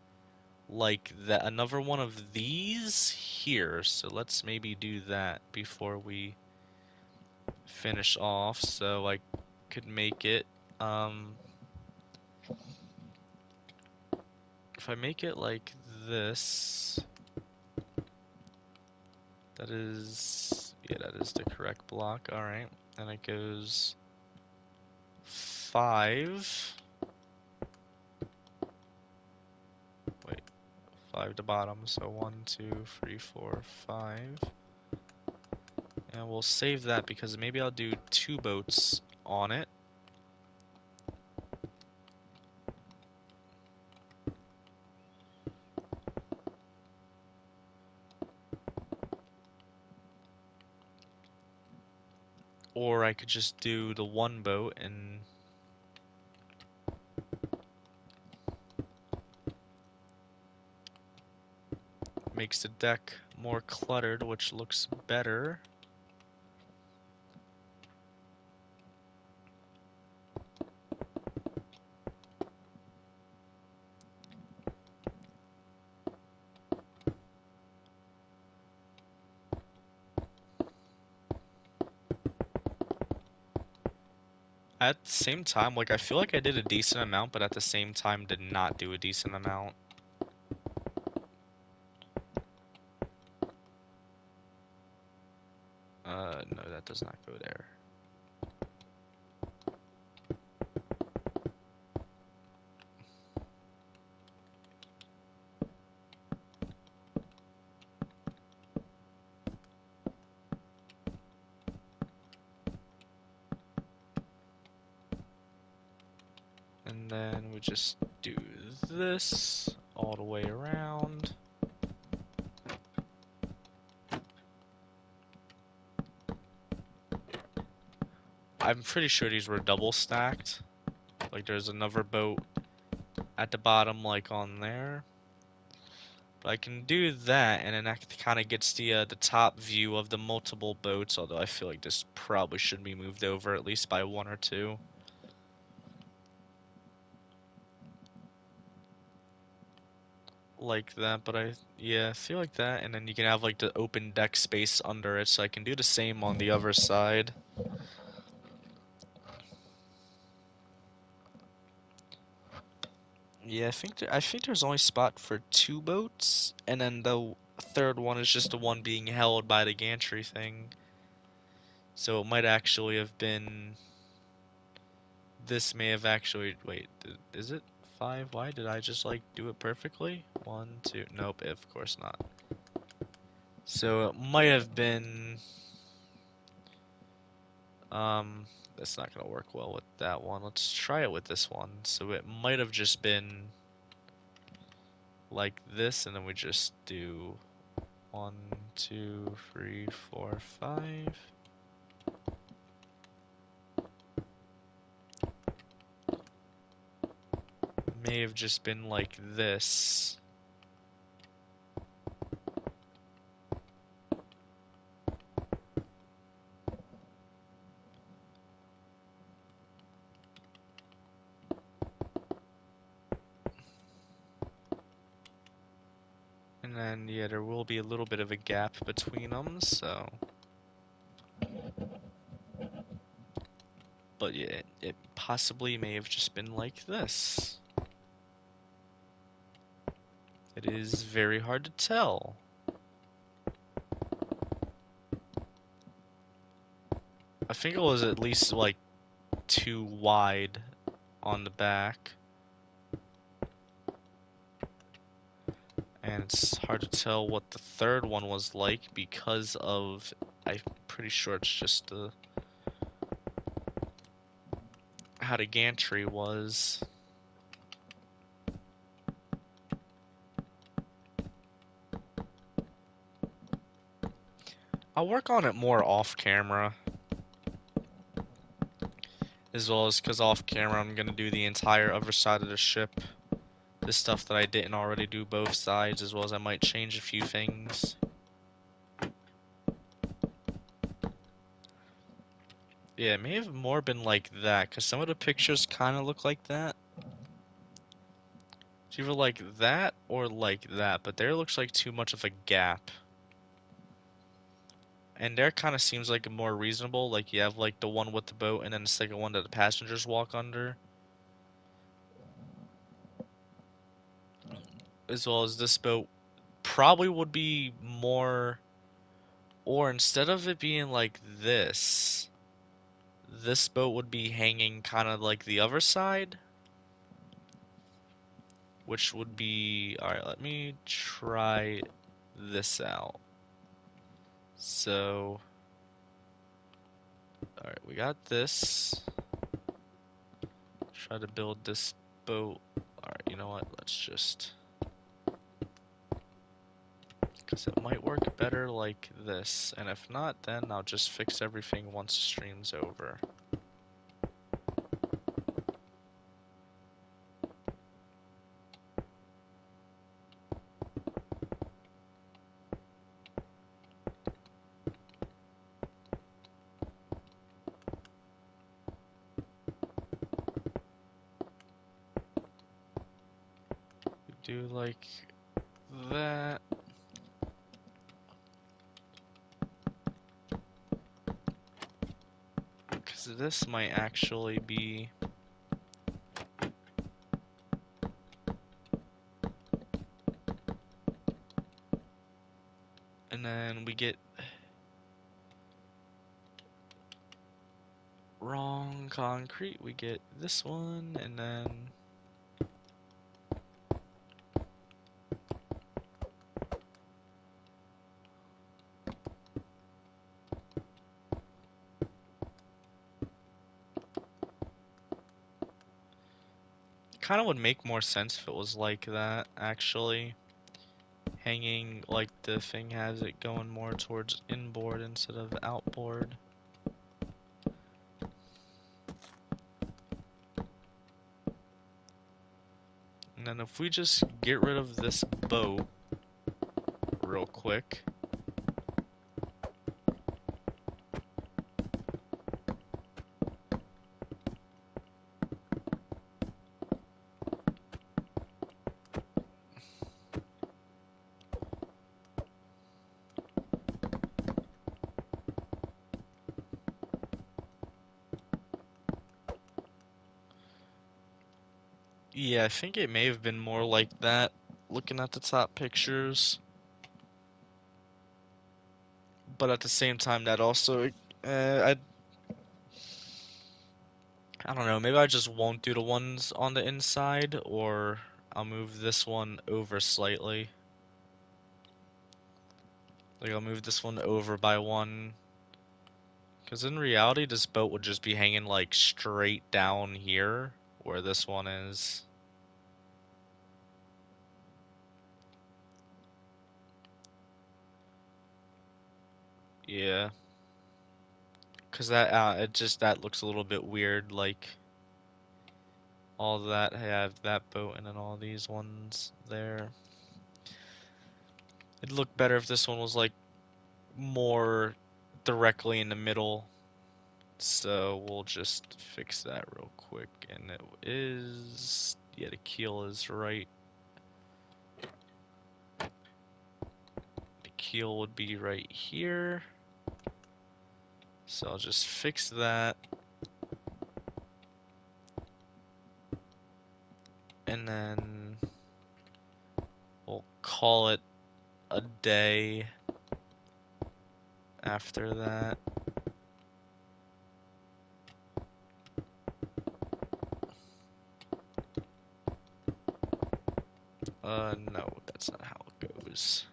like that, another one of these here. So let's maybe do that before we finish off. So I could make it, if I make it like this, that is, yeah, that is the correct block. All right, and it goes 5. Wait, 5 to bottom. So 1, 2, 3, 4, 5. And we'll save that because maybe I'll do 2 boats on it. Or I could just do the one boat and makes the deck more cluttered, which looks better. At the same time, like I feel like I did a decent amount, but at the same time did not do a decent amount. No, that does not go there. And then we just do this all the way around. I'm pretty sure these were double stacked. Like there's another boat at the bottom like on there. But I can do that, and then that kind of gets the top view of the multiple boats, although I feel like this probably should be moved over at least by one or two. Like that, but yeah, I feel like that, and then you can have like the open deck space under it, so I can do the same on the other side. Yeah, I think there's only spot for two boats, and then the third one is just the one being held by the gantry thing. So it might actually have been. This may have actually. Wait, is it five? Why did I just like do it perfectly? One, two. Nope, of course not. So it might have been. Um, that's not gonna work well with that one. Let's try it with this one. So it might have just been like this, and then we just do 1, 2, 3, 4, 5. May have just been like this. And then, yeah, there will be a little bit of a gap between them, so. But yeah, it possibly may have just been like this. It is very hard to tell. I think it was at least like too wide on the back. And it's hard to tell what the third one was like because of, I'm pretty sure it's just the how the gantry was. I'll work on it more off camera, as well as because off camera I'm gonna do the entire other side of the ship. The stuff that I didn't already do both sides, as well as I might change a few things. Yeah, it may have more been like that, because some of the pictures kind of look like that. It's either like that or like that, but there looks like too much of a gap. And there kind of seems like more reasonable, like you have like the one with the boat and then the second one that the passengers walk under. As well as this boat probably would be more, or instead of it being like this boat would be hanging kind of like the other side, which would be, alright, let me try this out. So, alright, we got this. Try to build this boat. Alright, you know what? Let's just Because it might work better like this, and if not, then I'll just fix everything once the stream's over. Do like that. Because this might actually be... And then we get... wrong concrete. We get this one, and then... Kind of would make more sense if it was like that, actually. Hanging like the thing has it going more towards inboard instead of outboard. And then if we just get rid of this boat real quick. Yeah, I think it may have been more like that, looking at the top pictures. But at the same time, that also, I don't know, maybe I just won't do the ones on the inside, or I'll move this one over slightly. Like, I'll move this one over by one. Because in reality, this boat would just be hanging, like, straight down here, where this one is. Yeah. Because that looks a little bit weird, like, all that have that boat and then all these ones there. It'd look better if this one was, like, more directly in the middle. So we'll just fix that real quick. And it is, yeah, the keel is right. The keel would be right here. So I'll just fix that. And then we'll call it a day after that. No, that's not how it goes.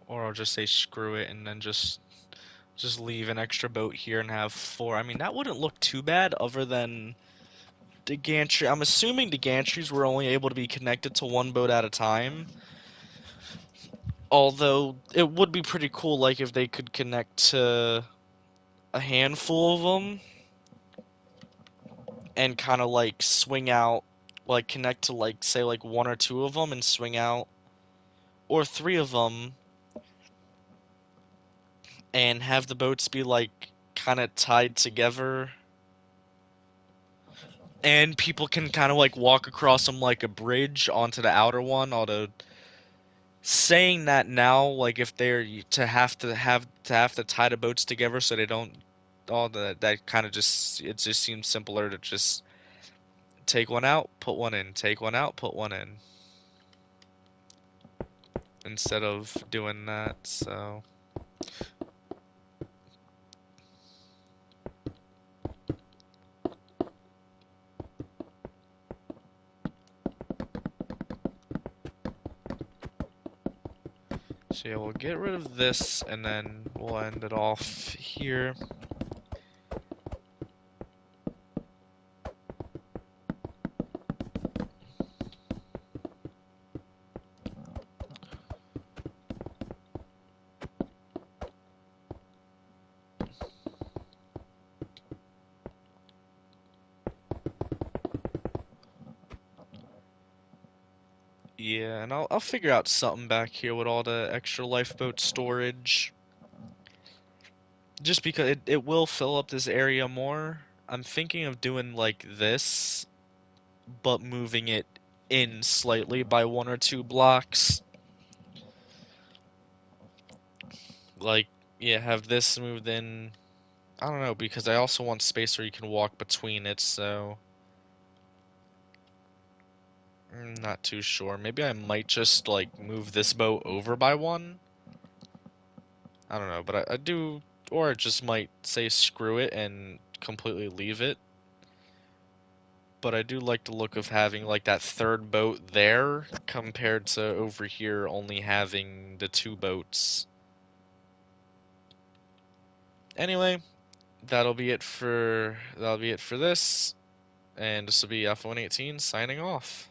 Or I'll just say screw it and then just leave an extra boat here and have four. I mean, that wouldn't look too bad other than the gantry. I'm assuming the gantries were only able to be connected to one boat at a time. Although it would be pretty cool, like, if they could connect to a handful of them and kind of like swing out, like connect to like say like one or two of them and swing out, or three of them and have the boats be like kind of tied together and people can kind of like walk across them like a bridge onto the outer one. Although saying that now, like if they're to have to tie the boats together so they don't all that kind of just it just seems simpler to just take one out, put one in, take one out, put one in, instead of doing that. So yeah, we'll get rid of this and then we'll end it off here. Yeah, and I'll figure out something back here with all the extra lifeboat storage. Just because it will fill up this area more. I'm thinking of doing like this, but moving it in slightly by 1 or 2 blocks. Like, yeah, have this moved in. I don't know, because I also want space where you can walk between it, so I'm not too sure. Maybe I might just like move this boat over by one. I don't know, but I do, or I just might say screw it and completely leave it. But I do like the look of having like that third boat there compared to over here only having the 2 boats. Anyway, that'll be it for this, and this will be F118 signing off.